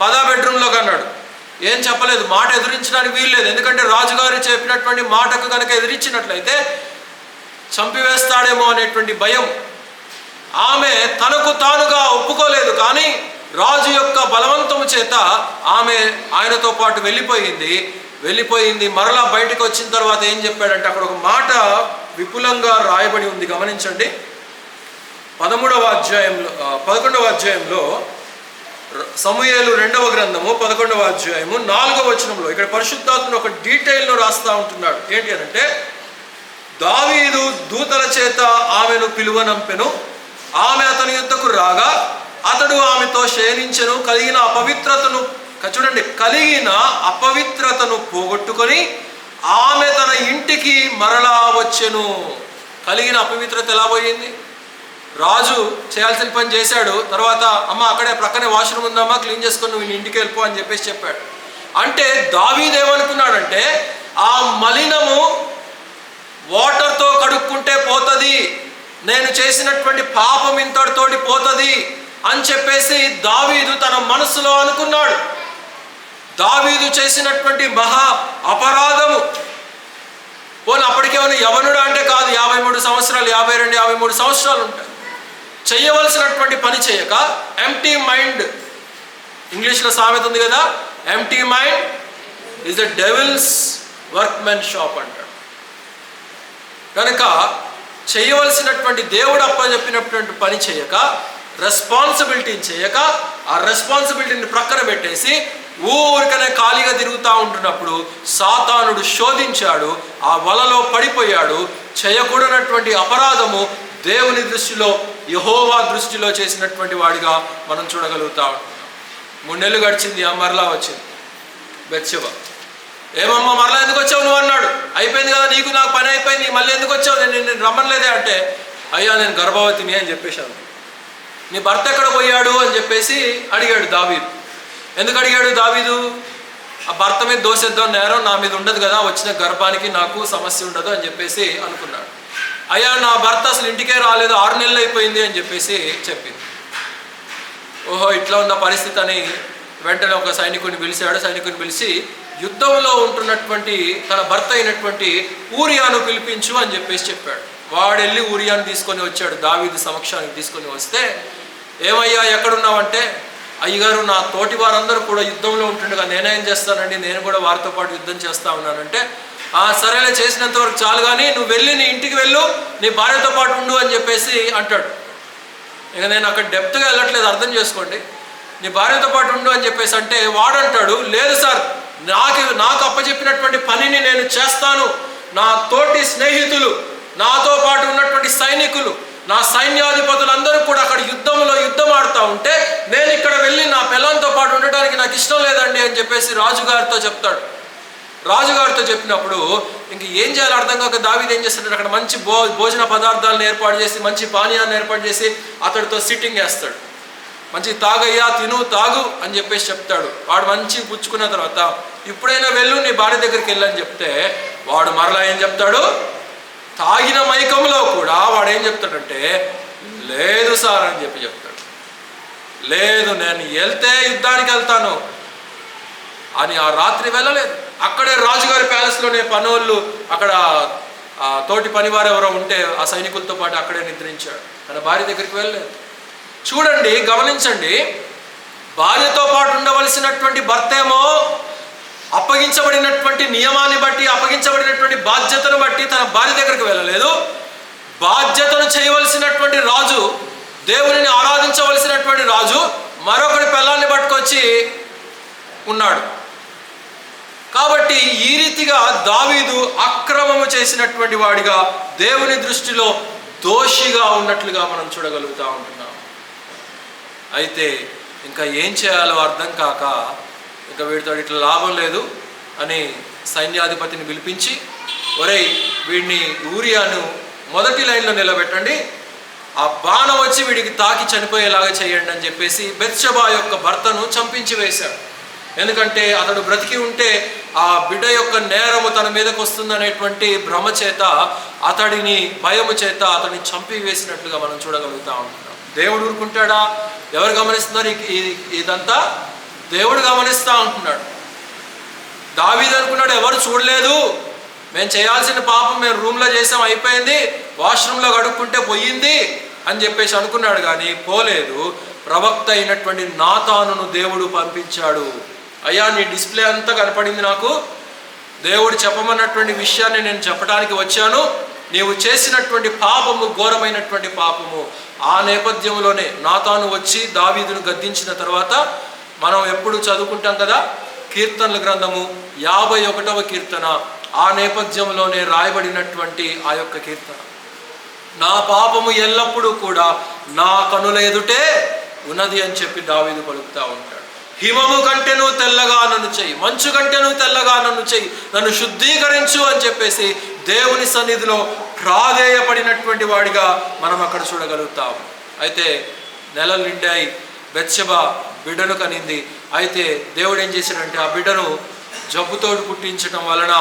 10 బెడ్రూమ్లోకి అన్నాడు. ఏం చెప్పలేదు, మాట ఎదిరించడానికి వీల్లేదు. ఎందుకంటే రాజుగారు చెప్పినటువంటి మాటకు కనుక ఎదిరించినట్లయితే చంపివేస్తాడేమో అనేటువంటి భయం. ఆమె తనకు తానుగా ఒప్పుకోలేదు, కానీ రాజు యొక్క బలవంతము చేత ఆమె ఆయనతో పాటు వెళ్ళిపోయింది. మరలా బయటకు వచ్చిన తర్వాత ఏం చెప్పాడంటే అక్కడ ఒక మాట విపులంగా రాయబడి ఉంది, గమనించండి. 11వ అధ్యాయంలో సమూయేలు 2వ గ్రంథము 11వ అధ్యాయము 4వ వచనంలో ఇక్కడ పరిశుద్ధాత్ముడు ఒక డీటెయిల్ను రాస్తూ ఉంటున్నాడు. ఏంటి అనంటే, దావీదు దూతల చేత ఆమెను పిలువనంపెను, ఆమె అతని యుద్ధకు రాగా అతడు ఆమెతో శయనించెను, కలిగిన అపవిత్రతను పోగొట్టుకొని ఆమె తన ఇంటికి మరలా వచ్చెను. కలిగిన అపవిత్రత ఎలా పోయింది? రాజు చేయాల్సిన పని చేశాడు. తర్వాత అమ్మ అక్కడే ప్రక్కనే వాష్రూమ్ ఉందమ్మా, క్లీన్ చేసుకొని నువ్వు ఇంటికి వెళ్ళిపో అని చెప్పేసి చెప్పాడు. అంటే దావీదు ఏమనుకున్నాడంటే ఆ మలినము వాటర్తో కడుక్కుంటే పోతుంది, నేను చేసినటువంటి పాపం ఇంతటితోటి పోతుంది అని చెప్పేసి దావీదు తన మనసులో అనుకున్నాడు. దావీదు చేసినటువంటి మహా అపరాధము. పోనీ అప్పటికేమైనా యవనుడు అంటే కాదు, 53 సంవత్సరాలు, 52, 53 సంవత్సరాలు ఉంటాయి. చేయవలసినటువంటి పని చేయక ఎంప్టీ మైండ్, ఇంగ్లీష్లో సామెత ఉంది కదా, empty mind is the devil's workmen shop అంటాడు. కనుక చేయవలసినటువంటి దేవుడు అప్పచెప్పినటువంటి పని చేయక, రెస్పాన్సిబిలిటీని చేయక, ఆ రెస్పాన్సిబిలిటీని ప్రక్కన పెట్టేసి ఊరికనే ఖాళీగా తిరుగుతూ ఉంటున్నప్పుడు సాతానుడు శోధించాడు, ఆ వలలో పడిపోయాడు. చేయకూడనటువంటి అపరాధము దేవుని దృష్టిలో, యెహోవా దృష్టిలో చేసినటువంటి వాడిగా మనం చూడగలుగుతా ఉంటాం. 3 నెలలు గడిచింది, మరలా వచ్చింది బెత్షెబ. ఏమమ్మా మరలా ఎందుకు వచ్చావు నువ్వు అన్నాడు. అయిపోయింది కదా, నీకు నాకు పని అయిపోయింది, మళ్ళీ ఎందుకు వచ్చావు, నేను రమ్మనలేదే అంటే, అయ్యా నేను గర్భవతిని అని చెప్పేశాను. నీ భర్త ఎక్కడ పోయాడు అని చెప్పేసి అడిగాడు దావీదు. ఎందుకు అడిగాడు దావీదు? ఆ భర్త మీద దోషేద్దాం, నేరం నా మీద ఉండదు కదా, వచ్చిన గర్భానికి నాకు సమస్య ఉండదు అని చెప్పేసి అనుకున్నాడు. అయ్యా నా భర్త అసలు ఇంటికే రాలేదు, 6 నెలలు అయిపోయింది అని చెప్పేసి చెప్పింది. ఓహో ఇట్లా ఉన్న పరిస్థితి అని వెంటనే ఒక సైనికుని పిలిచాడు. సైనికుని పిలిచి యుద్ధంలో ఉంటున్నటువంటి తన భర్త అయినటువంటి ఊరియాను పిలిపించు అని చెప్పాడు. వాడెళ్ళి ఊరియాను తీసుకొని వచ్చాడు. దావీదు సమక్షానికి తీసుకొని వస్తే, ఏమయ్యా ఎక్కడున్నావంటే, అయ్యగారు నా తోటి వారందరూ కూడా యుద్ధంలో ఉంటుండగా నేనేం చేస్తానండి, నేను కూడా వారితో పాటు యుద్ధం చేస్తా ఉన్నానంటే, సరేలే చేసినంత వరకు చాలు, కానీ నువ్వు వెళ్ళి నీ ఇంటికి వెళ్ళు, నీ భార్యతో పాటు ఉండు అని చెప్పేసి అంటాడు. ఇక నేను అక్కడ డెప్త్గా వెళ్ళట్లేదు, అర్థం చేసుకోండి. నీ భార్యతో పాటు ఉండు అని చెప్పేసి అంటే వాడంటాడు, లేదు సార్, నాకు అప్పచెప్పినటువంటి పనిని నేను చేస్తాను. నా తోటి స్నేహితులు, నాతో పాటు ఉన్నటువంటి సైనికులు, నా సైన్యాధిపతులందరూ కూడా అక్కడ యుద్ధం ఆడుతూ ఉంటే నేను ఇక్కడ వెళ్ళి నా పిల్లలతో పాటు ఉండడానికి నాకు ఇష్టం లేదండి అని చెప్పేసి రాజుగారితో చెప్తాడు. రాజుగారితో చెప్పినప్పుడు ఇంక ఏం చేయాలో అర్థం కాక దావీదు ఏం చేస్తాడు, అక్కడ మంచి భోజన పదార్థాలను ఏర్పాటు చేసి, మంచి పానీయాన్ని ఏర్పాటు చేసి అతడితో సిట్టింగ్ వేస్తాడు. మంచి తాగయ్యా, తిను, తాగు అని చెప్పేసి చెప్తాడు. వాడు మంచి పుచ్చుకున్న తర్వాత, ఇప్పుడైనా వెళ్ళు, నీ భార్య దగ్గరికి వెళ్ళని చెప్తే వాడు మరలా ఏం చెప్తాడు, తాగిన మైకంలో కూడా వాడు ఏం చెప్తాడంటే, లేదు సార్ అని చెప్తాడు. లేదు, నేను వెళ్తే యుద్ధానికి వెళ్తాను అని ఆ రాత్రి వెళ్ళలేదు. అక్కడే రాజుగారి ప్యాలెస్లోనే పనోళ్ళు, అక్కడ తోటి పనివారు ఎవరో ఉంటే ఆ సైనికులతో పాటు అక్కడే నిద్రించాడు. తన భార్య దగ్గరికి వెళ్ళలేదు. చూడండి, గమనించండి, భార్యతో పాటు ఉండవలసినటువంటి భర్త ఏమో అప్పగించబడినటువంటి నియమాన్ని బట్టి, అప్పగించబడినటువంటి బాధ్యతను బట్టి తన భార్య దగ్గరికి వెళ్ళలేదు. బాధ్యతను చేయవలసినటువంటి రాజు, దేవునిని ఆరాధించవలసినటువంటి రాజు మరొకటి పిల్లల్ని పట్టుకొచ్చి ఉన్నాడు. కాబట్టి ఈ రీతిగా దావీదు అక్రమము చేసినటువంటి వాడిగా, దేవుని దృష్టిలో దోషిగా ఉన్నట్లుగా మనం చూడగలుగుతూ ఉంటున్నాం. అయితే ఇంకా ఏం చేయాలో అర్థం కాక, ఇంకా వీడితో ఇట్లా లాభం లేదు అని సైన్యాధిపతిని పిలిపించి, ఒరేయ్ వీడిని ఊరియాను మొదటి లైన్లో నిలబెట్టండి, ఆ బాణం వచ్చి వీడికి తాకి చనిపోయేలాగా చేయండి అని చెప్పేసి బెత్షెబా యొక్క భర్తను చంపించి వేశాడు. ఎందుకంటే అతడు బ్రతికి ఉంటే ఆ బిడ్డ యొక్క నేరము తన మీదకు వస్తుందనేటువంటి భ్రమ చేత, అతడిని భయము చేత అతడిని చంపి వేసినట్లుగా మనం చూడగలుగుతూ ఉంటున్నాం. దేవుడు ఊరుకుంటాడా? ఎవరు గమనిస్తున్నారు? ఇదంతా దేవుడు గమనిస్తూ ఉంటున్నాడు. దావీదు అనుకున్నాడు, ఎవరు చూడలేదు, మేము చేయాల్సిన పాపం మేము రూమ్లో చేసాం, అయిపోయింది, వాష్రూమ్లో కడుక్కుంటే పోయింది అని చెప్పేసి అనుకున్నాడు. కానీ పోలేదు. ప్రవక్త అయినటువంటి నాతానును దేవుడు పంపించాడు. అయ్యా, నీ డిస్ప్లే అంతా కనపడింది నాకు, దేవుడు చెప్పమన్నటువంటి విషయాన్ని నేను చెప్పడానికి వచ్చాను, నీవు చేసినటువంటి పాపము ఘోరమైనటువంటి పాపము. ఆ నేపథ్యంలోనే నాతాను వచ్చి దావీదును గద్దించిన తర్వాత, మనం ఎప్పుడు చదువుకుంటాం కదా, కీర్తనల గ్రంథము 51వ కీర్తన, ఆ నేపథ్యంలోనే రాయబడినటువంటి ఆ యొక్క కీర్తన, నా పాపము ఎల్లప్పుడూ కూడా నా కనుల ఎదుటే ఉన్నది అని చెప్పి దావీదు పలుకుతూ ఉంటాడు. హిమము కంటేను తెల్లగా నన్ను చెయ్యి, మంచు కంటేను తెల్లగా నన్ను చెయ్యి, నన్ను శుద్ధీకరించు అని చెప్పేసి దేవుని సన్నిధిలో ప్రాధేయపడినటువంటి వాడిగా మనం అక్కడ చూడగలుగుతాం. అయితే నెలలు నిండాయి, బెత్షెబా బిడ్డను కనింది. అయితే దేవుడు ఏం చేశాడంటే, ఆ బిడ్డను జబ్బుతోడు పుట్టించడం వలన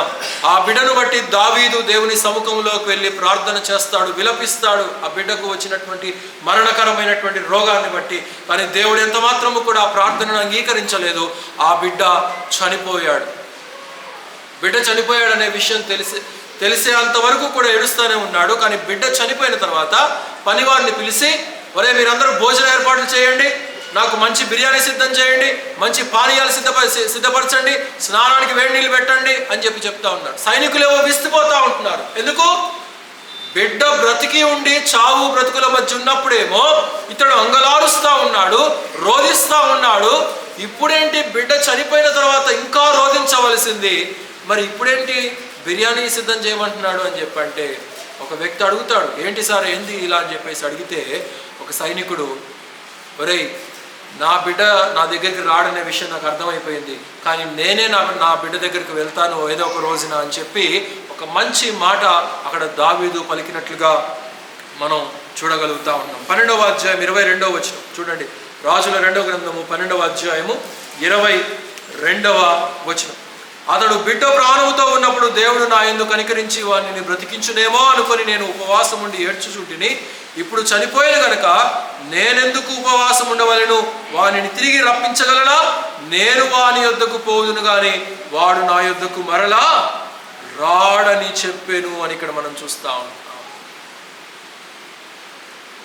ఆ బిడ్డను బట్టి దావీదు దేవుని సముఖంలోకి వెళ్ళి ప్రార్థన చేస్తాడు, విలపిస్తాడు ఆ బిడ్డకు వచ్చినటువంటి మరణకరమైనటువంటి రోగాన్ని బట్టి. కానీ దేవుడు ఎంత మాత్రము కూడా ఆ ప్రార్థనను అంగీకరించలేదు. ఆ బిడ్డ చనిపోయాడు. బిడ్డ చనిపోయాడనే విషయం తెలిసే అంతవరకు కూడా ఏడుస్తూనే ఉన్నాడు. కానీ బిడ్డ చనిపోయిన తర్వాత పనివారిని పిలిచి, ఒరే మీరందరూ భోజన ఏర్పాట్లు చేయండి, నాకు మంచి బిర్యానీ సిద్ధం చేయండి, మంచి పానీయాలు సిద్ధపరచండి, స్నానానికి వేడి నీళ్ళు పెట్టండి అని చెప్తా ఉన్నారు. సైనికులేమో విస్తుపోతూ ఉంటున్నారు. ఎందుకు? బిడ్డ బ్రతికి ఉండి చావు బ్రతుకుల మధ్య ఉన్నప్పుడేమో ఇతడు అంగలారుస్తూ ఉన్నాడు, రోధిస్తూ ఉన్నాడు. ఇప్పుడేంటి బిడ్డ చనిపోయిన తర్వాత ఇంకా రోధించవలసింది, మరి ఇప్పుడేంటి బిర్యానీ సిద్ధం చేయమంటున్నాడు అని చెప్పంటే, ఒక వ్యక్తి అడుగుతాడు, ఏంటి సార్ ఏంది ఇలా అని చెప్పేసి అడిగితే, ఒక సైనికుడు, ఒరేయ్ నా బిడ్డ నా దగ్గరికి రాడనే విషయం నాకు అర్థమైపోయింది, కానీ నేనే నా బిడ్డ దగ్గరికి వెళ్తాను ఏదో ఒక రోజున అని చెప్పి ఒక మంచి మాట అక్కడ దావీదు పలికినట్లుగా మనం చూడగలుగుతా ఉన్నాం. 12వ అధ్యాయం 22వ వచనం చూడండి. రాజుల 2వ గ్రంథము 12వ అధ్యాయము 22వ వచనం. అతడు బిడ్డ ప్రాణముతో ఉన్నప్పుడు దేవుడు నా యందు కనికరించి వానిని బ్రతికించునేమో అనుకొని నేను ఉపవాసం ఉండి ఏడ్చుచుంటిని. ఇప్పుడు చనిపోయిన గనక నేనెందుకు ఉపవాసం ఉండవలెను? వానిని తిరిగి రప్పించగలనా? నేను వాని యొద్దకు పోదును గాని వాడు నా యొద్దకు మరలా రాడని చెప్పెను అని ఇక్కడ మనం చూస్తా ఉంటాం.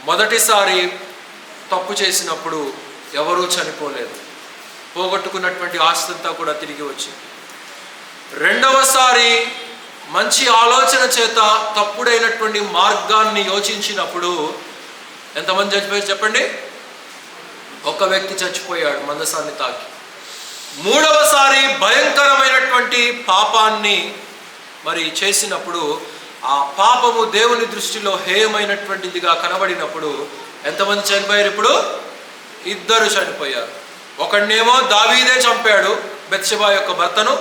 మొదటిసారి తప్పు చేసినప్పుడు ఎవరూ చనిపోలేదు. పోగొట్టుకున్నటువంటి ఆస్తి అంతా కూడా తిరిగి వచ్చింది. రెండవసారి మంచి ఆలోచన చేత తప్పుడైనటువంటి మార్గాన్ని యోచించినప్పుడు ఎంతమంది చచ్చిపోయారు చెప్పండి? ఒక వ్యక్తి చచ్చిపోయాడు మందసాన్ని తాకి. మూడవసారి భయంకరమైనటువంటి పాపాన్ని మరి చేసినప్పుడు ఆ పాపము దేవుని దృష్టిలో హేయమైనటువంటిదిగా కనబడినప్పుడు ఎంతమంది చనిపోయారు? ఇప్పుడు 2 చనిపోయారు. ఒకడినేమో దావీదే చంపాడు, బెత్షెబా యొక్క భర్తను.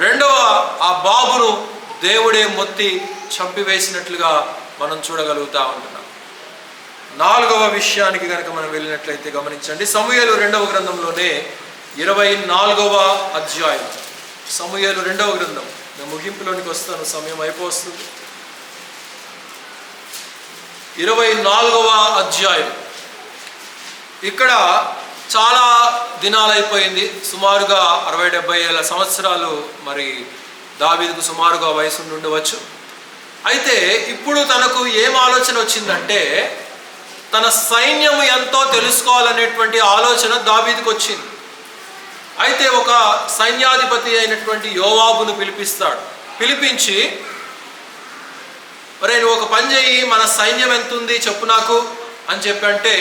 రెండవ ఆ బాబును దేవుడే మొత్తి చంపివేసినట్లుగా మనం చూడగలుగుతా ఉంటున్నాం. 4వ విషయానికి కనుక మనం వెళ్ళినట్లయితే గమనించండి. సమూయేలు 2వ గ్రంథంలోనే 24వ అధ్యాయం. సమూయేలు 2వ గ్రంథం. నేను ముగింపులోనికి వస్తాను, సమయం అయిపోతుంది. 24వ అధ్యాయం. ఇక్కడ చాలా దినాలు అయిపోయింది. సుమారుగా 60-70 ఏళ్ళ సంవత్సరాలు మరి దావీదుకు సుమారుగా వయసు ఉండవచ్చు. అయితే ఇప్పుడు తనకు ఏం ఆలోచన వచ్చిందంటే తన సైన్యము ఎంతో తెలుసుకోవాలనేటువంటి ఆలోచన దావీదుకు వచ్చింది. అయితే ఒక సైన్యాధిపతి అయినటువంటి యోవాబును పిలిపిస్తాడు. పిలిపించి, మరి నువ్వు ఒక పని చెయ్యి, మన సైన్యం ఎంత ఉంది చెప్పు నాకు అని చెప్పంటే,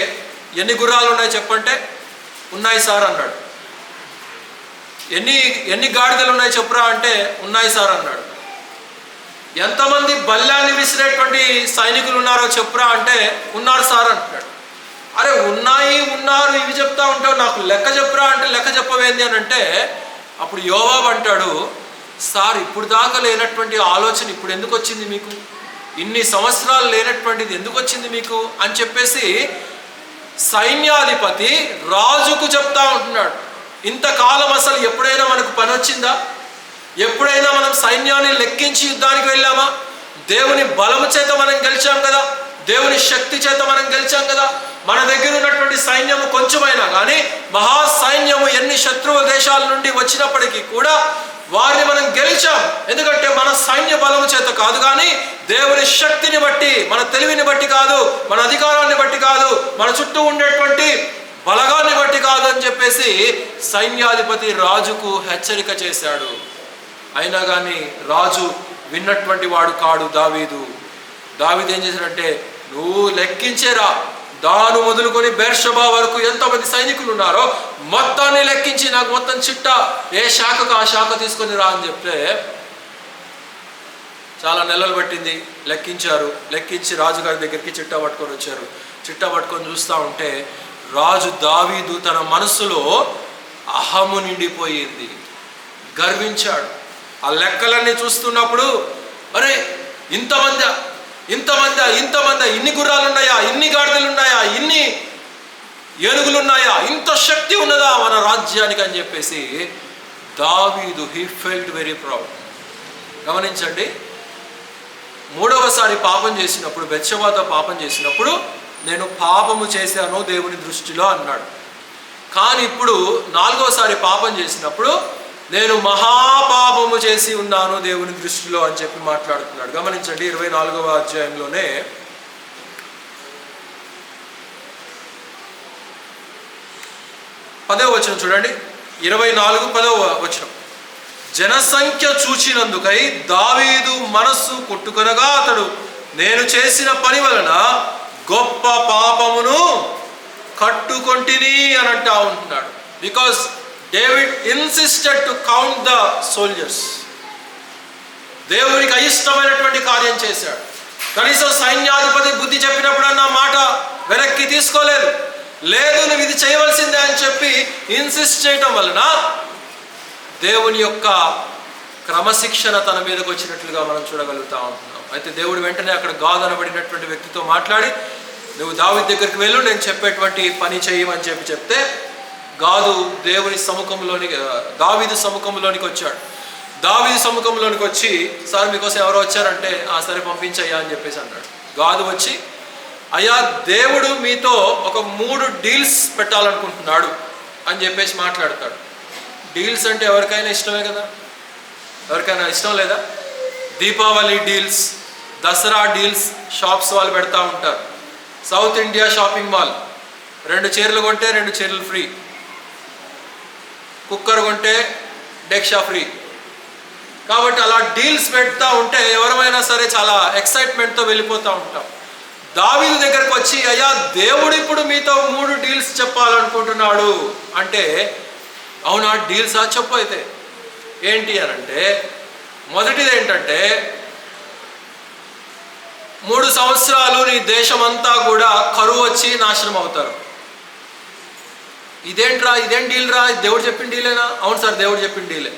ఎన్ని గుర్రాలు ఉన్నాయి చెప్పంటే, ఉన్నాయి సార్ అన్నాడు. ఎన్ని గాడిదలు ఉన్నాయి చెప్పురా అంటే, ఉన్నాయి సార్ అన్నాడు. ఎంతమంది బల్లాన్ని విసిరేటువంటి సైనికులు ఉన్నారో చెప్పురా అంటే, ఉన్నారు సార్ అంటున్నాడు. అరే ఉన్నారు ఇవి చెప్తా ఉంటావు, నాకు లెక్క చెప్పురా అంటే లెక్క చెప్పవేంది అని అంటే, అప్పుడు యోవాబు అంటాడు, సార్ ఇప్పుడు దాకా లేనటువంటి ఆలోచన ఇప్పుడు ఎందుకు వచ్చింది మీకు? ఇన్ని సంవత్సరాలు లేనటువంటిది ఎందుకు వచ్చింది మీకు అని చెప్పేసి సైన్యాధిపతి రాజుకు చెప్తా ఉంటున్నాడు. ఇంతకాలం అసలు ఎప్పుడైనా మనకు పని వచ్చిందా? ఎప్పుడైనా మనం సైన్యాన్ని లెక్కించి యుద్ధానికి వెళ్ళామా? దేవుని బలము చేత మనం గెలిచాం కదా, దేవుని శక్తి చేత మనం గెలిచాం కదా. మన దగ్గర ఉన్నటువంటి సైన్యము కొంచెమైనా కానీ మహా సైన్యము ఎన్ని శత్రువు దేశాల నుండి వచ్చినప్పటికీ కూడా వారిని మనం గెలిచాం. ఎందుకంటే మన సైన్య బలము చేత కాదు, కానీ దేవుని శక్తిని బట్టి, మన తెలివిని బట్టి కాదు, మన అధికారాన్ని బట్టి కాదు, మన చుట్టూ ఉండేటువంటి బలగాన్ని బట్టి కాదు అని చెప్పేసి సైన్యాధిపతి రాజుకు హెచ్చరిక చేశాడు. అయినా కానీ రాజు విన్నటువంటి వాడు కాడు దావీదు. దావీదు ఏం చేశాడంటే, నువ్వు లెక్కించేరా, దాను మొదలుకొని బెర్షబా వరకు ఎంతమంది సైనికులు ఉన్నారో మొత్తాన్ని లెక్కించి నాకు మొత్తం చిట్టా, ఏ శాఖకు ఆ శాఖ తీసుకొని రా అని చెప్తే చాలా నెలలు పట్టింది. లెక్కించారు. లెక్కించి రాజుగారి దగ్గరికి చిట్టా పట్టుకొని వచ్చారు. చిట్టా పట్టుకొని చూస్తూ ఉంటే రాజు దావీదు తన మనసులో అహము నిండిపోయింది, గర్వించాడు. ఆ లెక్కలన్నీ చూస్తున్నప్పుడు, అరే ఇంతమంది, ఇన్ని గుర్రాలు ఉన్నాయా, ఇన్ని గాడిదలు ఉన్నాయా, ఇన్ని ఏనుగులు ఉన్నాయా, ఇంత శక్తి ఉన్నదా మన రాజ్యానికి అని చెప్పేసి దావీదు హీ ఫెల్ట్ వెరీ ప్రౌడ్. గమనించండి, 3వసారి పాపం చేసినప్పుడు, బెత్షెబాతో పాపం చేసినప్పుడు నేను పాపము చేశాను దేవుని దృష్టిలో అన్నాడు. కానీ ఇప్పుడు 4వసారి పాపం చేసినప్పుడు నేను మహాపాపము చేసి ఉన్నాను దేవుని దృష్టిలో అని చెప్పి మాట్లాడుతున్నాడు. గమనించండి, 24వ అధ్యాయంలోనే 10వ వచనం చూడండి. 24, 10వ వచనం. జనసంఖ్య చూచినందుకై దావీదు మనస్సు కొట్టుకొనగా అతడు నేను చేసిన పని వలన గొప్ప పాపమును కట్టుకొంటిని అని అంటా ఉంటున్నాడు. Because David insisted to count the soldiers. దేవునికి అయిష్టమైనటువంటి కార్యం చేశాడు. కనీసం సైన్యాధిపతి బుద్ధి చెప్పినప్పుడన్నా మాట వెనక్కి తీసుకోలేదు. లేదు నువ్వు ఇది చేయవలసిందే అని చెప్పి ఇన్సిస్ట్ చేయటం వలన దేవుని యొక్క క్రమశిక్షణ తన మీదకి వచ్చినట్లుగా మనం చూడగలుగుతా ఉంటున్నాం. అయితే దేవుడు వెంటనే అక్కడ గాద్ అనబడినటువంటి వ్యక్తితో మాట్లాడి, నువ్వు దావీదు దగ్గరికి వెళ్ళు, నేను చెప్పేటువంటి పని చేయమని చెప్తే గాదు దేవుని సముఖంలోనికి, దావీదు సముఖంలోనికి వచ్చాడు. దావీదు సముఖంలోనికి వచ్చి, సార్ మీకోసం ఎవరో వచ్చారంటే, సరే పంపించయ్యా అని చెప్పేసి అన్నాడు. గాదు వచ్చి, అయ్యా దేవుడు మీతో ఒక 3 డీల్స్ పెట్టాలనుకుంటున్నాడు అని చెప్పేసి మాట్లాడతాడు. డీల్స్ అంటే ఎవరికైనా ఇష్టమే కదా, ఎవరికైనా ఇష్టం లేదా? Deepavali deals, Dasara deals shops వాళ్ళు పెడతా ఉంటారు. సౌత్ ఇండియా షాపింగ్ మాల్ 2 చీరలు కొంటే 2 చీరలు ఫ్రీ, కుక్కర్ కొంటే డెక్షా ఫ్రీ. కాబట్టి అలా డీల్స్ పెడతా ఉంటే ఎవరైనా సరే చాలా ఎక్సైట్మెంట్తో వెళ్ళిపోతూ ఉంటాం. దావీదు దగ్గరకు వచ్చి, అయ్యా దేవుడు ఇప్పుడు మీతో 3 డీల్స్ చెప్పాలనుకుంటున్నాడు అంటే, అవునా డీల్సా చెప్పు అయితే ఏంటి అని అంటే, మొదటిది ఏంటంటే 3 సంవత్సరాలు నీ దేశం అంతా కూడా కరువు వచ్చి నాశనం అవుతారు. ఇదేంట్రా, ఇదేం డీల్ రా, దేవుడు చెప్పిన డీలేనా? అవును సార్ దేవుడు చెప్పిన డీలే.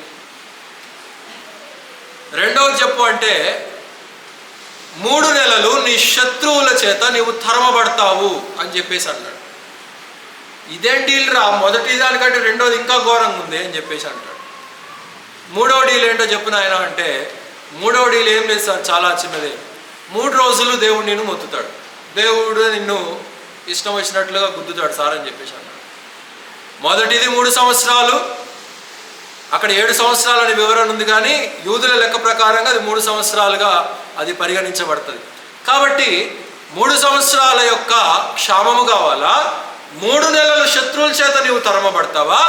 రెండవది చెప్పు అంటే, 3 నెలలు నీ శత్రువుల చేత నీవు తరమబడతావు అని చెప్పేసి అన్నాడు. ఇదేం డీల్ రా, మొదటి దానికంటే రెండోది ఇంకా ఘోరంగా ఉంది అని చెప్పేసి అంటాడు. 3వ డీల్ ఏంటో చెప్పు నాయన అంటే, 3వ డీల్ ఏం లేదు సార్, చాలా చిన్నదే. 3 రోజులు దేవుడు నిన్ను మొత్తుతాడు, దేవుడు నిన్ను ఇష్టం వచ్చినట్లుగా గుద్దుతాడు సార్ అని చెప్పేసి అన్నాడు. మొదటిది 3 సంవత్సరాలు, అక్కడ 7 సంవత్సరాలు అనే వివరణ ఉంది, కానీ యూదుల లెక్క ప్రకారంగా అది 3 సంవత్సరాలుగా అది పరిగణించబడుతుంది. కాబట్టి 3 సంవత్సరాల యొక్క క్షామము కావాలా, 3 నెలలు శత్రువుల చేత నీవు తరమబడతావా,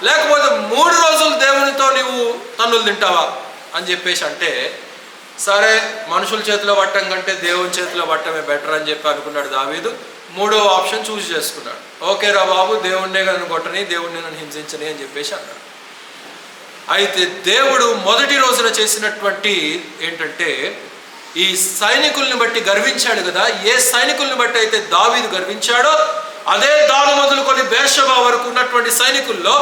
లేకపోతే 3 రోజులు దేవునితో నీవు తన్నులు తింటావా అని చెప్పేసి అంటే, సరే మనుషుల చేతిలో పట్టం కంటే దేవుని చేతిలో పట్టమే బెటర్ అని చెప్పి అనుకున్నాడు దావీదు. 3వ ఆప్షన్ చూస్ చేసుకున్నాడు. ఓకే రా బాబు, దేవుణ్ణే నన్ను కొట్టని, దేవుణ్ణి నన్ను హింసించని అని చెప్పేసి అన్నాడు. అయితే దేవుడు మొదటి రోజున చేసినటువంటి ఏంటంటే, ఈ సైనికుల్ని బట్టి గర్వించాడు కదా. ఏ సైనికుల్ని బట్టి అయితే దావీదు గర్వించాడో, అదే దాను మొదలుకొని బేర్షెబా వరకు ఉన్నటువంటి సైనికుల్లో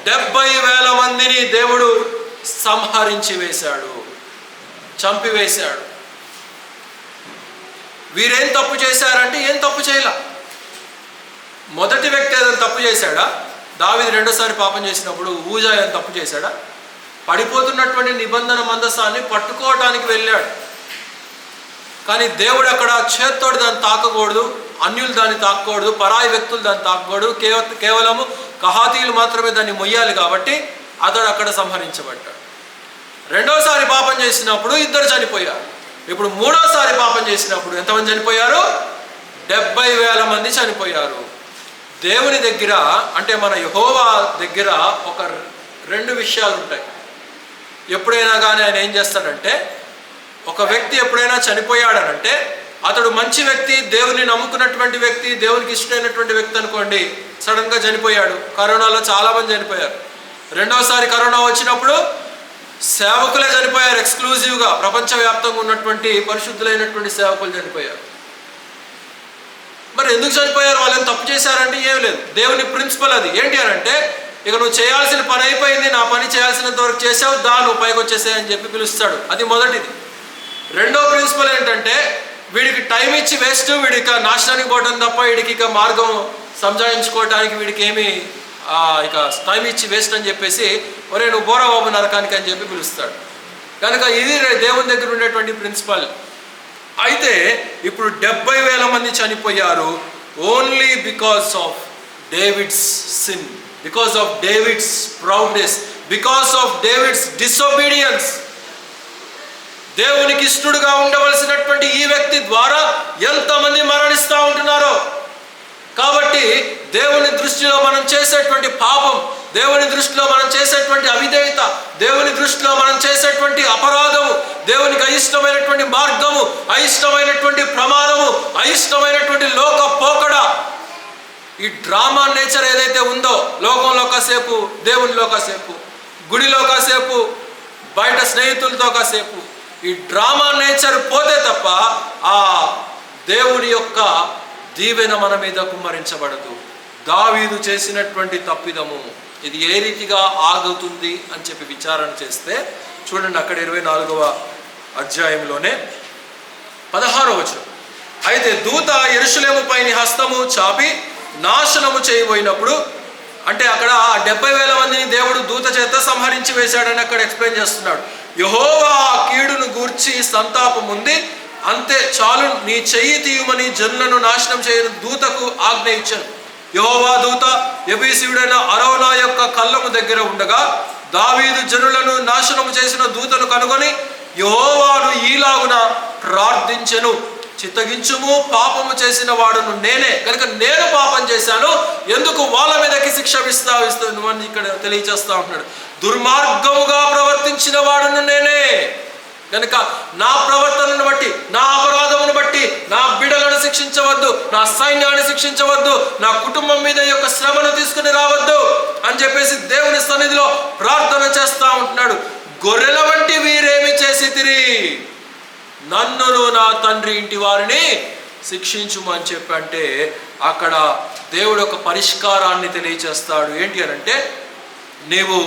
70,000 మందిని దేవుడు సంహరించి వేశాడు, చంపివేశాడు. వీరేం తప్పు చేశారంటే, ఏం తప్పు చేయలా. మొదటి వ్యక్తి ఏదైనా తప్పు చేశాడా? దావీదు రెండోసారి పాపం చేసినప్పుడు ఊజా ఏదైనా తప్పు చేశాడా? పడిపోతున్నటువంటి నిబంధన మందసాన్ని పట్టుకోవటానికి వెళ్ళాడు, కానీ దేవుడు అక్కడ చేత్తోడు దాన్ని తాకకూడదు, అన్యులు దాన్ని తాకకూడదు, పరాయి వ్యక్తులు దాన్ని తాకకూడదు, కేవలము కహాతీయులు మాత్రమే దాన్ని మొయ్యాలి, కాబట్టి అతడు అక్కడ సంహరించబడ్డాడు. రెండోసారి పాపం చేసినప్పుడు 2 చనిపోయారు. ఇప్పుడు 3వసారి పాపం చేసినప్పుడు ఎంతమంది చనిపోయారు? 70,000 మంది చనిపోయారు. దేవుని దగ్గర అంటే మన యెహోవా దగ్గర ఒక 2 విషయాలు ఉంటాయి. ఎప్పుడైనా కానీ ఆయన ఏం చేస్తాడంటే, ఒక వ్యక్తి ఎప్పుడైనా చనిపోయాడనంటే అతడు మంచి వ్యక్తి, దేవుని నమ్ముకున్నటువంటి వ్యక్తి, దేవునికి ఇష్టమైనటువంటి వ్యక్తి అనుకోండి, సడన్గా చనిపోయాడు. కరోనాలో చాలామంది చనిపోయారు. రెండవసారి కరోనా వచ్చినప్పుడు సేవకులే చనిపోయారు, ఎక్స్క్లూజివ్గా ప్రపంచవ్యాప్తంగా ఉన్నటువంటి పరిశుద్ధులైనటువంటి సేవకులు చనిపోయారు. మరి ఎందుకు చనిపోయారు? వాళ్ళు ఏం తప్పు చేశారంటే ఏం లేదు, దేవుని ప్రిన్సిపల్ అది. ఏంటి అని అంటే, ఇక నువ్వు చేయాల్సిన పని అయిపోయింది, నా పని చేయాల్సినంత వరకు చేసావు, నువ్వు పైకి వచ్చేసాయి అని చెప్పి పిలుస్తాడు. అది మొదటిది. రెండో ప్రిన్సిపల్ ఏంటంటే, వీడికి టైం ఇచ్చి వేస్ట్, వీడికి నాశనానికి పోవడం తప్ప వీడికి ఇక మార్గం సంజాయించుకోవడానికి వీడికి ఏమి ఇక టైం ఇచ్చి వేస్ట్ అని చెప్పేసి, ఒరే నువ్వు బోరా బాబు నరకానికి అని చెప్పి పిలుస్తాడు. కనుక ఇది దేవుని దగ్గర ఉండేటువంటి ప్రిన్సిపల్. అయితే ఇప్పుడు 70,000 మంది చనిపోయారు only because of David's sin, because of David's proudness, because of David's disobedience. దేవునికి ఇష్టడుగా ఉండవలసినటువంటి ఈ వ్యక్తి ద్వారా ఎంతమంది మరణిస్తూ ఉంటున్నారో. కాబట్టి దేవుని దృష్టిలో మనం చేసేటువంటి పాపం, దేవుని దృష్టిలో మనం చేసేటువంటి అవిధేయత, దేవుని దృష్టిలో మనం చేసేటువంటి అపరాధము, దేవునికి అయిష్టమైనటువంటి మార్గము, అయిష్టమైనటువంటి ప్రమాణము, అయిష్టమైనటువంటి లోక పోకడ, ఈ డ్రామా నేచర్ ఏదైతే ఉందో, లోకంలో కాసేపు, దేవునిలో కాసేపు, గుడిలో కాసేపు, బయట స్నేహితులతో కాసేపు, ఈ డ్రామా నేచర్ పోతే తప్ప ఆ దేవుని యొక్క దీవెన మన మీద కుమ్మరించబడదు. దావీదు చేసినటువంటి తప్పిదము ఇది ఏ రీతిగా ఆగుతుంది అని చెప్పి విచారణ చేస్తే చూడండి, అక్కడ 24వ అధ్యాయంలోనే 16వ వచనం. అయితే దూత యెరూషలేము పైని హస్తము చాపి నాశనము చేయబోయినప్పుడు అంటే అక్కడ 70,000 మందిని దేవుడు దూత చేత సంహరించి వేశాడని అక్కడ ఎక్స్ప్లెయిన్ చేస్తున్నాడు. యెహోవా ఆ కీడును గూర్చి సంతాపం ఉంది, అంతే చాలు, నీ చెయ్యి తీయమని జనులను నాశనం చేయని దూతకు ఆజ్ఞ ఇచ్చాను. యెహోవా దూత యెబూసీయుడైన అరౌనా యొక్క కళ్ళము దగ్గర ఉండగా దావీదు జనులను నాశనము చేసిన దూతను కనుగొని యెహోవాను ఈలాగున ప్రార్థించెను, చిత్తగించుము, పాపము చేసిన వాడును నేనే కనుక నేను పాపం చేశాను, ఎందుకు వాళ్ళ మీదకి శిక్ష విస్తావిస్తాను అని ఇక్కడ తెలియజేస్తా ఉంటున్నాడు. దుర్మార్గముగా ప్రవర్తించిన వాడును నేనే కనుక నా ప్రవర్తనను బట్టి, నా అపరాధమును బట్టి నా బిడ్డలను శిక్షించవద్దు, నా సైన్యాన్ని శిక్షించవద్దు, నా కుటుంబం మీద యొక్క శ్రమను తీసుకుని రావద్దు అని చెప్పేసి దేవుని సన్నిధిలో ప్రార్థన చేస్తా ఉంటున్నాడు. గొర్రెల వంటి వీరేమి చేసితిరి, నన్నును నా తండ్రి ఇంటి వారిని శిక్షించుమని చెప్పంటే అక్కడ దేవుడు ఒక పరిష్కారాన్ని తెలియచేస్తాడు. ఏంటి అని అంటే, నీవు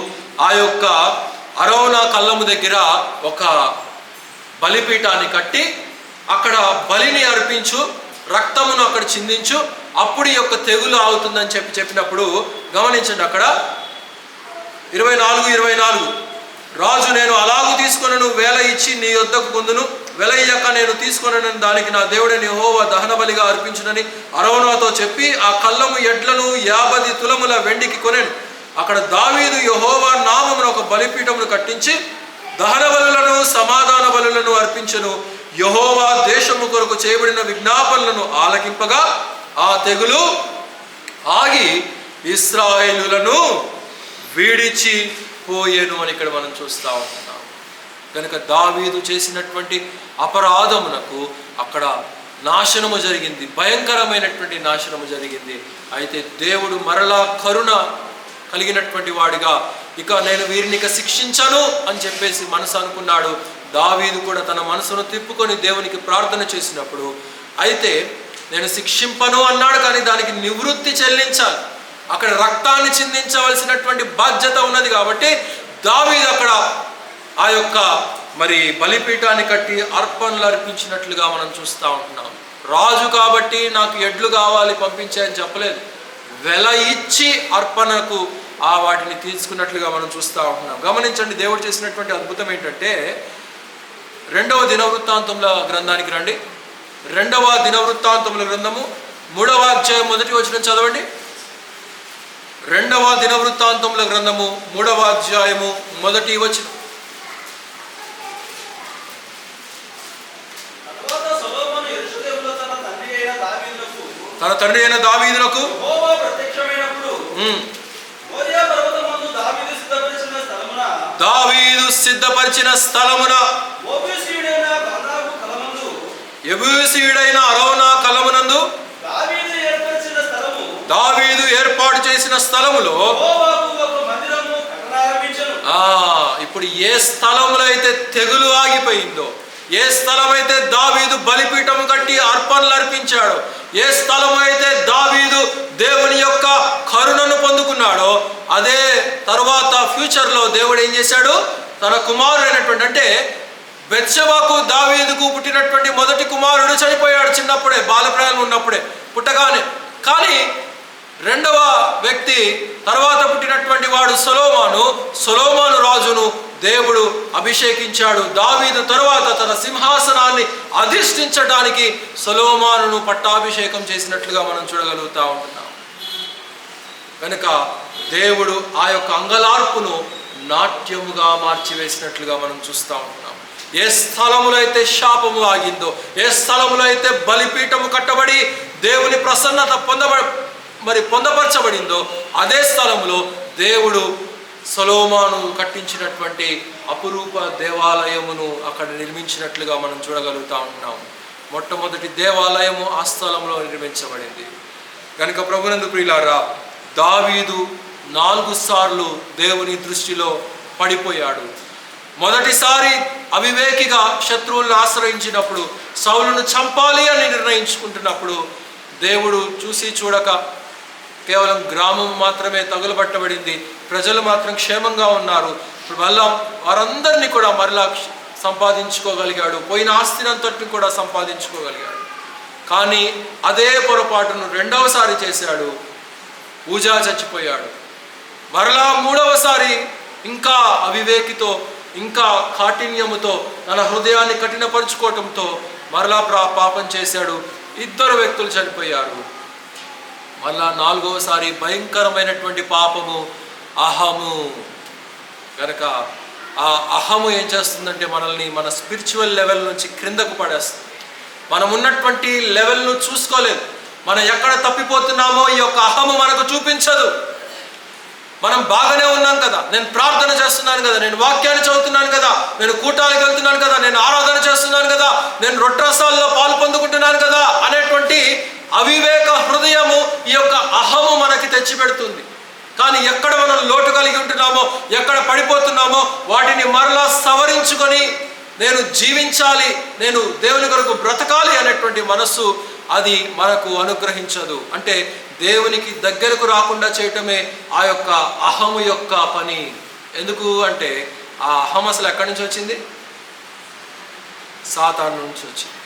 ఆ యొక్క అరౌనా కళ్ళము దగ్గర ఒక బలిపీఠాన్ని కట్టి అక్కడ బలిని అర్పించు, రక్తమును అక్కడ చిందించు, అప్పుడు ఈ యొక్క తెగులు ఆగుతుందని చెప్పినప్పుడు గమనించండి, అక్కడ 24 రాజు నేను అలాగూ తీసుకొనను, వేల ఇచ్చి నీ యొద్దకు పొందును, వెల ఇయ్యక నేను తీసుకొనని దానికి నా దేవుడైన యెహోవా దహన బలిగా అర్పించునని అరౌనాతో చెప్పి ఆ కళ్ళము ఎడ్లను 50 తులముల వెండికి కొనెను. అక్కడ దావీదు యెహోవా నామమున ఒక బలిపీఠమును కట్టించి దహన బలులను సమాధాన బలులను అర్పించెను. యెహోవా దేశము కొరకు చేయబడిన విజ్ఞాపనలను ఆలకింపగా ఆ తెగులు ఆగి ఇశ్రాయేలులను విడిచి పోయేను అని ఇక్కడ మనం చూస్తూ ఉంటున్నాం. కనుక దావీదు చేసినటువంటి అపరాధమునకు అక్కడ నాశనము జరిగింది, భయంకరమైనటువంటి నాశనము జరిగింది. అయితే దేవుడు మరలా కరుణ కలిగినటువంటి వాడిగా ఇక నేను వీరిని ఇక శిక్షించను అని చెప్పేసి మనసు అనుకున్నాడు. దావీదు కూడా తన మనసును తిప్పుకొని దేవునికి ప్రార్థన చేసినప్పుడు, అయితే నేను శిక్షింపను అన్నాడు, కానీ దానికి నివృత్తి చెల్లించాలి, అక్కడ రక్తాన్ని చిందించవలసినటువంటి బాధ్యత ఉన్నది. కాబట్టి దావీదు అక్కడ ఆ యొక్క మరి బలిపీఠాన్ని కట్టి అర్పణలు అర్పించినట్లుగా మనం చూస్తూ ఉంటున్నాం. రాజు కాబట్టి నాకు ఎడ్లు కావాలి పంపించాయని చెప్పలేదు, వెల ఇచ్చి అర్పణకు ఆ వాటిని తీసుకున్నట్లుగా మనం చూస్తూ ఉంటున్నాం. గమనించండి, దేవుడు చేసినటువంటి అద్భుతం ఏంటంటే, 2వ దినవృత్తాంతముల గ్రంథానికి రండి. 2వ దినవృత్తాంతముల గ్రంథము 3వ అధ్యాయం 1వ వచనం చదవండి. 2వ దినవృత్తాంతముల గ్రంథము 3వ అధ్యాయము 1వ వచనం. తన తండ్రి అయిన దావీదునకు దావీదు సిద్ధపరిచిన స్థలమున యెబూసీయుడైన అరౌనా కలమునందు దావీదు ఏర్పాటు చేసిన స్థలములో ఇప్పుడు ఏ స్థలములో అయితే తెగులు ఆగిపోయిందో, ఏ స్థలం అయితే దావీదు బలిపీఠం కట్టి అర్పణలు అర్పించాడో, ఏ స్థలం అయితే దావీదు దేవుని యొక్క కరుణను పొందుకున్నాడో, అదే తర్వాత ఫ్యూచర్లో దేవుడు ఏం చేశాడు, తన కుమారుడైనటువంటి, అంటే బెత్షెబాకు దావీదుకు పుట్టినటువంటి మొదటి కుమారుడు చనిపోయాడు చిన్నప్పుడే, బాలప్రాయం ఉన్నప్పుడే పుట్టగానే. కానీ 2వ వ్యక్తి తర్వాత పుట్టినటువంటి వాడు సొలొమోను రాజును దేవుడు అభిషేకించాడు. దావీదు తరువాత తన సింహాసనాన్ని అధిష్ఠించడానికి సొలొమోనును పట్టాభిషేకం చేసినట్లుగా మనం చూడగలుగుతా ఉంటున్నాం. కనుక దేవుడు ఆ యొక్క అంగలార్పును నాట్యముగా మార్చివేసినట్లుగా మనం చూస్తూ ఉంటున్నాం. ఏ స్థలములో అయితే శాపము ఆగిందో, ఏ స్థలములో అయితే బలిపీఠము కట్టబడి దేవుని ప్రసన్నత పొందపరచబడిందో, అదే స్థలములో దేవుడు సొలొమోను కట్టించినటువంటి అపురూప దేవాలయమును అక్కడ నిర్మించినట్లుగా మనం చూడగలుగుతా ఉంటున్నాం. మొట్టమొదటి దేవాలయము ఆ స్థలంలో నిర్మించబడింది. కనుక ప్రభునందు ప్రియులారా, దావీదు 4 సార్లు దేవుని దృష్టిలో పడిపోయాడు. మొదటిసారి అవివేకిగా శత్రువులను ఆశ్రయించినప్పుడు, సౌలును చంపాలి అని నిర్ణయించుకుంటున్నప్పుడు, దేవుడు చూసి చూడక కేవలం గ్రామం మాత్రమే తగులబట్టబడింది, ప్రజలు మాత్రం క్షేమంగా ఉన్నారు. మళ్ళా వారందరినీ కూడా మరలా సంపాదించుకోగలిగాడు, పోయిన ఆస్తిని అంతటిని కూడా సంపాదించుకోగలిగాడు. కానీ అదే పొరపాటును 2వసారి చేశాడు. ఊజా చచ్చిపోయాడు. మరలా మూడవసారి ఇంకా అవివేకితో, ఇంకా కాఠిన్యముతో తన హృదయాన్ని కఠినపరుచుకోవటంతో మరలా పాపం చేశాడు. 2 వ్యక్తులు చనిపోయారు. మరలా 4వసారి భయంకరమైనటువంటి పాపము అహము. కనుక ఆ అహము ఏం చేస్తుందంటే మనల్ని మన స్పిరిచువల్ లెవెల్ నుంచి క్రిందకు పడేస్తుంది. మనం ఉన్నటువంటి లెవెల్ను చూసుకోలేదు. మనం ఎక్కడ తప్పిపోతున్నామో ఈ యొక్క అహము మనకు చూపించదు. మనం బాగానే ఉన్నాం కదా, నేను ప్రార్థన చేస్తున్నాను కదా, నేను వాక్యాన్ని చదువుతున్నాను కదా, నేను కూటాలకు వెళ్తున్నాను కదా, నేను ఆరాధన చేస్తున్నాను కదా, నేను రొట్టెరసాల్లో పాలు పొందుకుంటున్నాను కదా అనేటువంటి అవివేక హృదయము ఈ యొక్క అహము మనకి తెచ్చిపెడుతుంది. కానీ ఎక్కడ మనం లోటు కలిగి ఉంటున్నామో, ఎక్కడ పడిపోతున్నామో వాటిని మరలా సవరించుకొని నేను జీవించాలి, నేను దేవుని కొరకు బ్రతకాలి అనేటువంటి మనస్సు అది మనకు అనుగ్రహించదు. అంటే దేవునికి దగ్గరకు రాకుండా చేయటమే ఆ యొక్క అహము యొక్క పని. ఎందుకు అంటే ఆ అహం అసలు ఎక్కడి నుంచి వచ్చింది? సాతాను నుంచి వచ్చింది.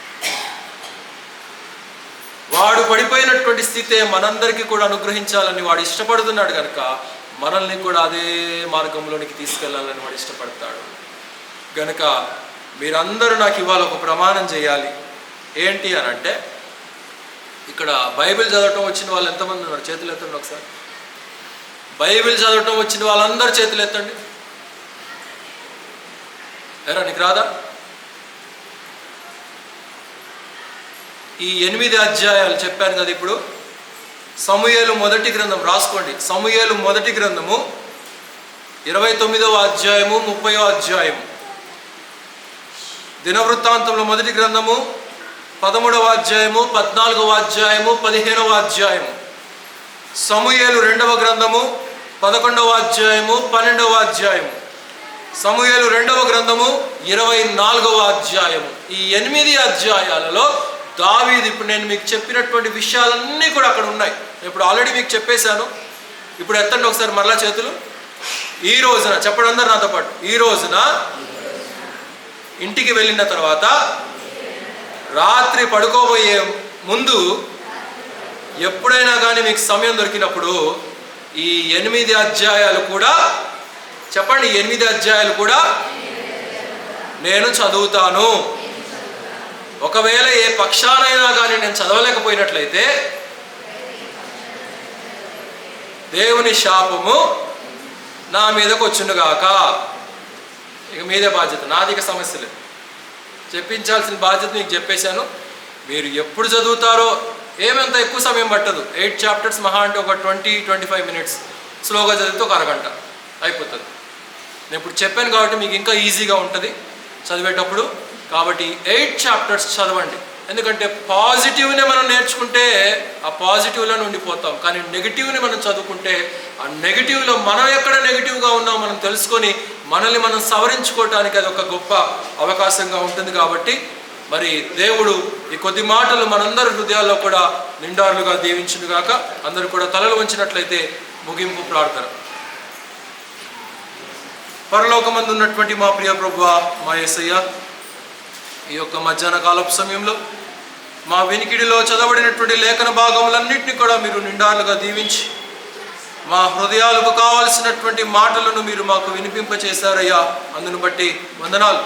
వాడు పడిపోయినటువంటి స్థితే మనందరికీ కూడా అనుగ్రహించాలని వాడు ఇష్టపడుతున్నాడు. కనుక మనల్ని కూడా అదే మార్గంలోనికి తీసుకెళ్లాలని వాడు ఇష్టపడతాడు. గనుక మీరందరూ నాకు ఇవాళ ఒక ప్రమాణం చేయాలి. ఏంటి అని అంటే, ఇక్కడ బైబిల్ చదవటం వచ్చిన వాళ్ళు ఎంతమంది ఉన్నారు? చేతులు ఎత్తండి ఒకసారి. బైబిల్ చదవటం వచ్చిన వాళ్ళందరూ చేతులు ఎత్తండి. ఎరా నీకు రాదా? ఈ 8 అధ్యాయాలు చెప్పాను కదా. ఇప్పుడు సమూయేలు మొదటి గ్రంథం రాసుకోండి. సమూయేలు మొదటి గ్రంథము 29వ అధ్యాయము 30వ అధ్యాయము. దినవృత్తాంతంలో మొదటి గ్రంథము 13వ అధ్యాయము 14వ అధ్యాయము 15వ అధ్యాయము. సమూయేలు 2వ గ్రంథము 11వ అధ్యాయము 12వ అధ్యాయము. సమూయేలు 2వ గ్రంథము 24వ అధ్యాయము. ఈ 8 అధ్యాయాలలో దావీదు, ఇప్పుడు నేను మీకు చెప్పినటువంటి విషయాలన్నీ కూడా అక్కడ ఉన్నాయి. ఇప్పుడు ఆల్రెడీ మీకు చెప్పేశాను. ఇప్పుడు ఎత్తండి ఒకసారి మరలా చేతులు. ఈ రోజున చెప్పండి అందరు నాతో పాటు. ఈ రోజున ఇంటికి వెళ్ళిన తర్వాత రాత్రి పడుకోబోయే ముందు ఎప్పుడైనా కానీ మీకు సమయం దొరికినప్పుడు ఈ 8 అధ్యాయాలు కూడా చెప్పండి. 8 అధ్యాయాలు కూడా నేను చదువుతాను. ఒకవేళ ఏ పక్షానైనా కానీ నేను చదవలేకపోయినట్లయితే దేవుని శాపము నా మీదకు వచ్చునుగాక. ఇక మీదే బాధ్యత, నాది ఇక సమస్య లేదు. చెప్పించాల్సిన బాధ్యత మీకు చెప్పేశాను. మీరు ఎప్పుడు చదువుతారో ఏమంత ఎక్కువ సమయం పట్టదు. 8 చాప్టర్స్ మహా అంటే ఒక 20-25 మినిట్స్ స్లోగా చదివితే ఒక అరగంట అయిపోతుంది. నేను ఇప్పుడు చెప్పాను కాబట్టి మీకు ఇంకా ఈజీగా ఉంటుంది చదివేటప్పుడు. కాబట్టి 8 చాప్టర్స్ చదవండి. ఎందుకంటే పాజిటివ్ని మనం నేర్చుకుంటే ఆ పాజిటివ్లో ఉండిపోతాం. కానీ నెగిటివ్ని మనం చదువుకుంటే ఆ నెగిటివ్లో మనం ఎక్కడ నెగిటివ్గా ఉన్నామో మనం తెలుసుకొని మనల్ని మనం సవరించుకోవటానికి అది ఒక గొప్ప అవకాశంగా ఉంటుంది. కాబట్టి మరి దేవుడు ఈ కొద్ది మాటలు మనందరి హృదయాల్లో కూడా నిండారులుగా దీవించునుగాక. అందరూ కూడా తలలు వంచినట్లయితే ముగింపు ప్రార్థన. పరలోకమందు ఉన్నటువంటి మా ప్రియ ప్రభువా, మా యేసయ్య, ఈ యొక్క మధ్యాహ్న కాలపు సమయంలో మా వినికిడిలో చదవబడినటువంటి లేఖన భాగములన్నింటినీ కూడా మీరు నిండారులుగా దీవించి మా హృదయాలకు కావలసినటువంటి మాటలను మీరు మాకు వినిపింపచేశారయ్యా. అందును బట్టి వందనాలు.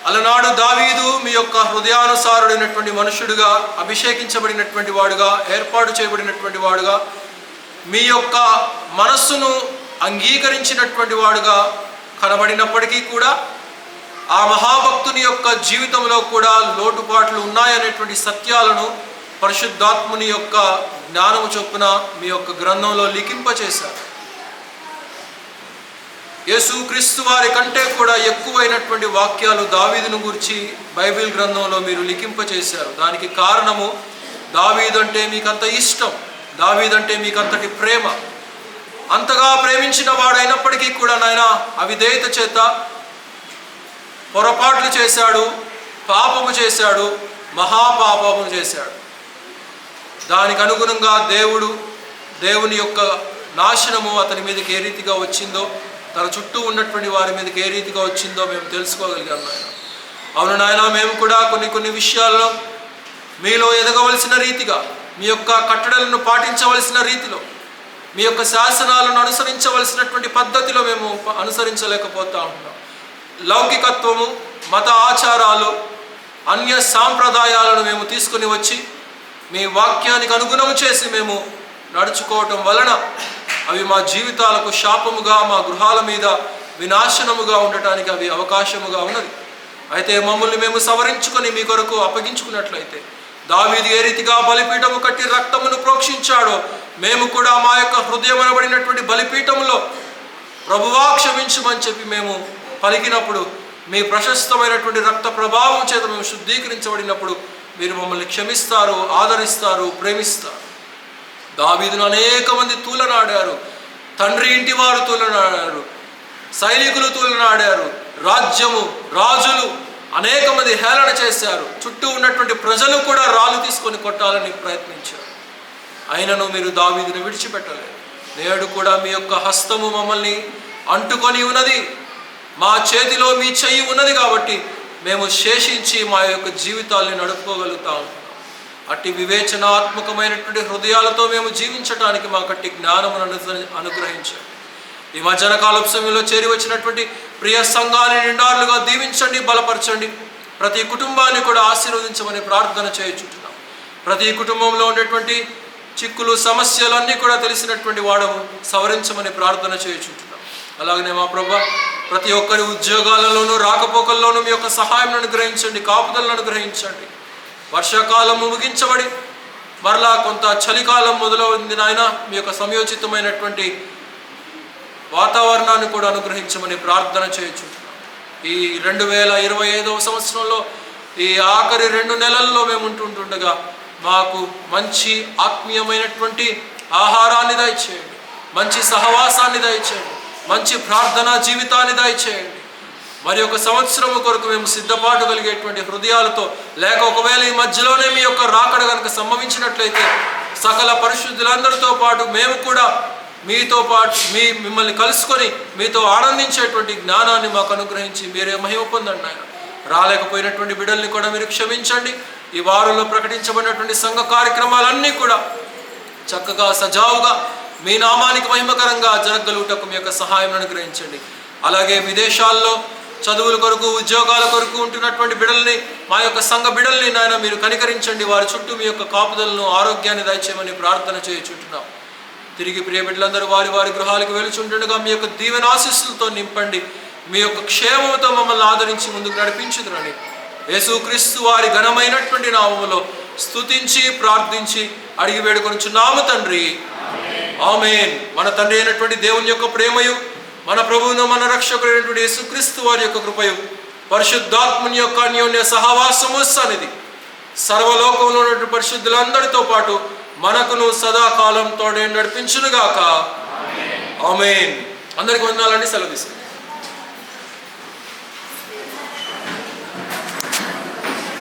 అలనాడు దావీదు మీ యొక్క హృదయానుసారుడైనటువంటి మనుషుడుగా, అభిషేకించబడినటువంటి వాడుగా, ఏర్పాటు చేయబడినటువంటి వాడుగా, మీ యొక్క మనస్సును అంగీకరించినటువంటి వాడుగా కనబడినప్పటికీ కూడా ఆ మహాభక్తుని యొక్క జీవితంలో కూడా లోటుపాట్లు ఉన్నాయనేటువంటి సత్యాలను పరిశుద్ధాత్ముని యొక్క జ్ఞానము చొప్పున మీ యొక్క గ్రంథంలో లిఖింపచేశారు. యేసుక్రీస్తు వారి కంటే కూడా ఎక్కువైనటువంటి వాక్యాలు దావీదును గురించి బైబిల్ గ్రంథంలో మీరు లిఖింపచేశారు. దానికి కారణము దావీదు అంటే మీకంత ఇష్టం, దావీదు అంటే మీకంతటి ప్రేమ. అంతగా ప్రేమించిన వాడైనప్పటికీ కూడా నాయన అవిధేయత చేత పొరపాట్లు చేశాడు, పాపము చేశాడు, మహాపాపము చేశాడు. దానికి అనుగుణంగా దేవుని యొక్క నాశనము అతని మీదకి ఏ రీతిగా వచ్చిందో, తన చుట్టూ ఉన్నటువంటి వారి మీదకి ఏ రీతిగా వచ్చిందో మేము తెలుసుకోగలిగాం నాయన. అవును నాయన, మేము కూడా కొన్ని విషయాల్లో మీలో ఎదగవలసిన రీతిగా, మీ యొక్క కట్టడలను పాటించవలసిన రీతిలో మీ యొక్క శాసనాలను అనుసరించవలసినటువంటి పద్ధతిలో మేము అనుసరించలేకపోతా ఉన్నాం. లౌకికత్వము, మత ఆచారాలు, అన్య సాంప్రదాయాలను మేము తీసుకుని వచ్చి మీ వాక్యానికి అనుగుణం చేసి మేము నడుచుకోవటం వలన అవి మా జీవితాలకు శాపముగా, మా గృహాల మీద వినాశనముగా ఉండటానికి అవి అవకాశముగా ఉన్నది. అయితే మమ్మల్ని మేము సవరించుకొని మీ కొరకు అప్పగించుకున్నట్లయితే, దావీదు ఏ రీతిగా బలిపీఠము కట్టి రక్తమును ప్రోక్షించాడో మేము కూడా మా యొక్క హృదయం అనబడినటువంటి బలిపీఠములో ప్రభువా క్షమించమని చెప్పి మేము పలికినప్పుడు, మీ ప్రశస్తమైనటువంటి రక్త ప్రభావం చేత మేము శుద్ధీకరించబడినప్పుడు మీరు మమ్మల్ని క్షమిస్తారు, ఆదరిస్తారు, ప్రేమిస్తారు. దావీదును అనేక మంది తూలనాడారు. తండ్రి ఇంటి వారు తూలనాడారు, సైనికులు తూలనాడారు, రాజ్యము, రాజులు అనేక మంది హేళన చేశారు. చుట్టూ ఉన్నటువంటి ప్రజలు కూడా రాళ్ళు తీసుకొని కొట్టాలని ప్రయత్నించారు. అయినను మీరు దావీదును విడిచిపెట్టలేదు. నేడు కూడా మీ యొక్క హస్తము మమ్మల్ని అంటుకొని ఉన్నది, మా చేతిలో మీ చెయ్యి ఉన్నది కాబట్టి మేము శేషించి మా యొక్క జీవితాల్ని నడుపుకోగలుగుతాము. అట్టి వివేచనాత్మకమైనటువంటి హృదయాలతో మేము జీవించడానికి మాకు అట్టి జ్ఞానమును అనుగ్రహించండి. ఈ మధ్యాహ్న కాలపు సమయంలో చేరి వచ్చినటువంటి ప్రియ సంఘాన్ని నిండారులుగా దీవించండి, బలపరచండి. ప్రతి కుటుంబాన్ని కూడా ఆశీర్వదించమని ప్రార్థన చేయుచుంటున్నాం. ప్రతి కుటుంబంలో ఉండేటువంటి చిక్కులు, సమస్యలన్నీ కూడా తెలిసినటువంటి వాడము సవరించమని ప్రార్థన చేయుచుంటున్నాం. అలాగనే మా ప్రభా, ప్రతి ఒక్కరి ఉద్యోగాలలోనూ రాకపోకల్లోనూ మీ యొక్క సహాయం అనుగ్రహించండి, కాపుదలను అనుగ్రహించండి. వర్షాకాలము ముగించబడి మరలా కొంత చలికాలం మొదలవుంది నాయన. మీ యొక్క సమయోచితమైనటువంటి వాతావరణాన్ని కూడా అనుగ్రహించమని ప్రార్థన చేయుచుంటున్నాం. ఈ 2025వ సంవత్సరంలో ఈ ఆఖరి 2 నెలల్లో మేము ఉంటుండగా మాకు మంచి ఆత్మీయమైనటువంటి ఆహారాన్ని దయచేయండి, మంచి సహవాసాన్ని దయచేయండి, మంచి ప్రార్థనా జీవితాన్ని దయచేయండి. మరి ఒక సంవత్సరము కొరకు మేము సిద్ధపాటు కలిగేటువంటి హృదయాలతో, లేక ఒకవేళ ఈ మధ్యలోనే మీ యొక్క రాకడ కనుక సంభవించినట్లయితే సకల పరిశుద్ధులందరితో పాటు మేము కూడా మీతో పాటు మిమ్మల్ని కలుసుకొని మీతో ఆనందించేటువంటి జ్ఞానాన్ని మాకు అనుగ్రహించి మీరే మహిమ పొందండి ఆయన. రాలేకపోయినటువంటి బిడ్డల్ని కూడా మీరు క్షమించండి. ఈ వారంలో ప్రకటించబడినటువంటి సంఘ కార్యక్రమాలన్నీ కూడా చక్కగా సజావుగా మీ నామానికి మహిమకరంగా జరగలుగుటకు మీ యొక్క సహాయం అనుగ్రహించండి. అలాగే విదేశాల్లో చదువుల కొరకు, ఉద్యోగాల కొరకు ఉంటున్నటువంటి బిడ్డల్ని, మా యొక్క సంఘ బిడ్డల్ని నాయన మీరు కనికరించండి. వారి చుట్టూ మీ యొక్క కాపుదలను, ఆరోగ్యాన్ని దయచేయమని ప్రార్థన చేయుచుంటున్నాం. తిరిగి ప్రియ బిడ్డలందరూ వారి వారి గృహాలకు వెలుచుంటుండగా మీ యొక్క దీవెన ఆశీస్సులతో నింపండి. మీ యొక్క క్షేమంతో మమ్మల్ని ఆదరించి ముందుకు నడిపించుదురని యేసుక్రీస్తు వారి ఘనమైనటువంటి నామములో స్తుతించి ప్రార్థించి అడిగి వేడుకొనుచున్నాము తండ్రి, ఆమేన్. మన తండ్రి అయినటువంటి దేవుని యొక్క ప్రేమయు, మన ప్రభువును మన రక్షకుడైనటువంటి యేసుక్రీస్తు వారి యొక్క కృపయు, పరిశుద్ధాత్మని యొక్క అన్యోన్య సహవాసము సన్నిధి సర్వలోకంలో ఉన్నటువంటి పరిశుద్ధులందరితో పాటు మనకును సదాకాలం తోడే నడిపించునుగాక. ఆమేన్. అందరికీ వందనాలండి. సెలవు తీసుకుంటాం.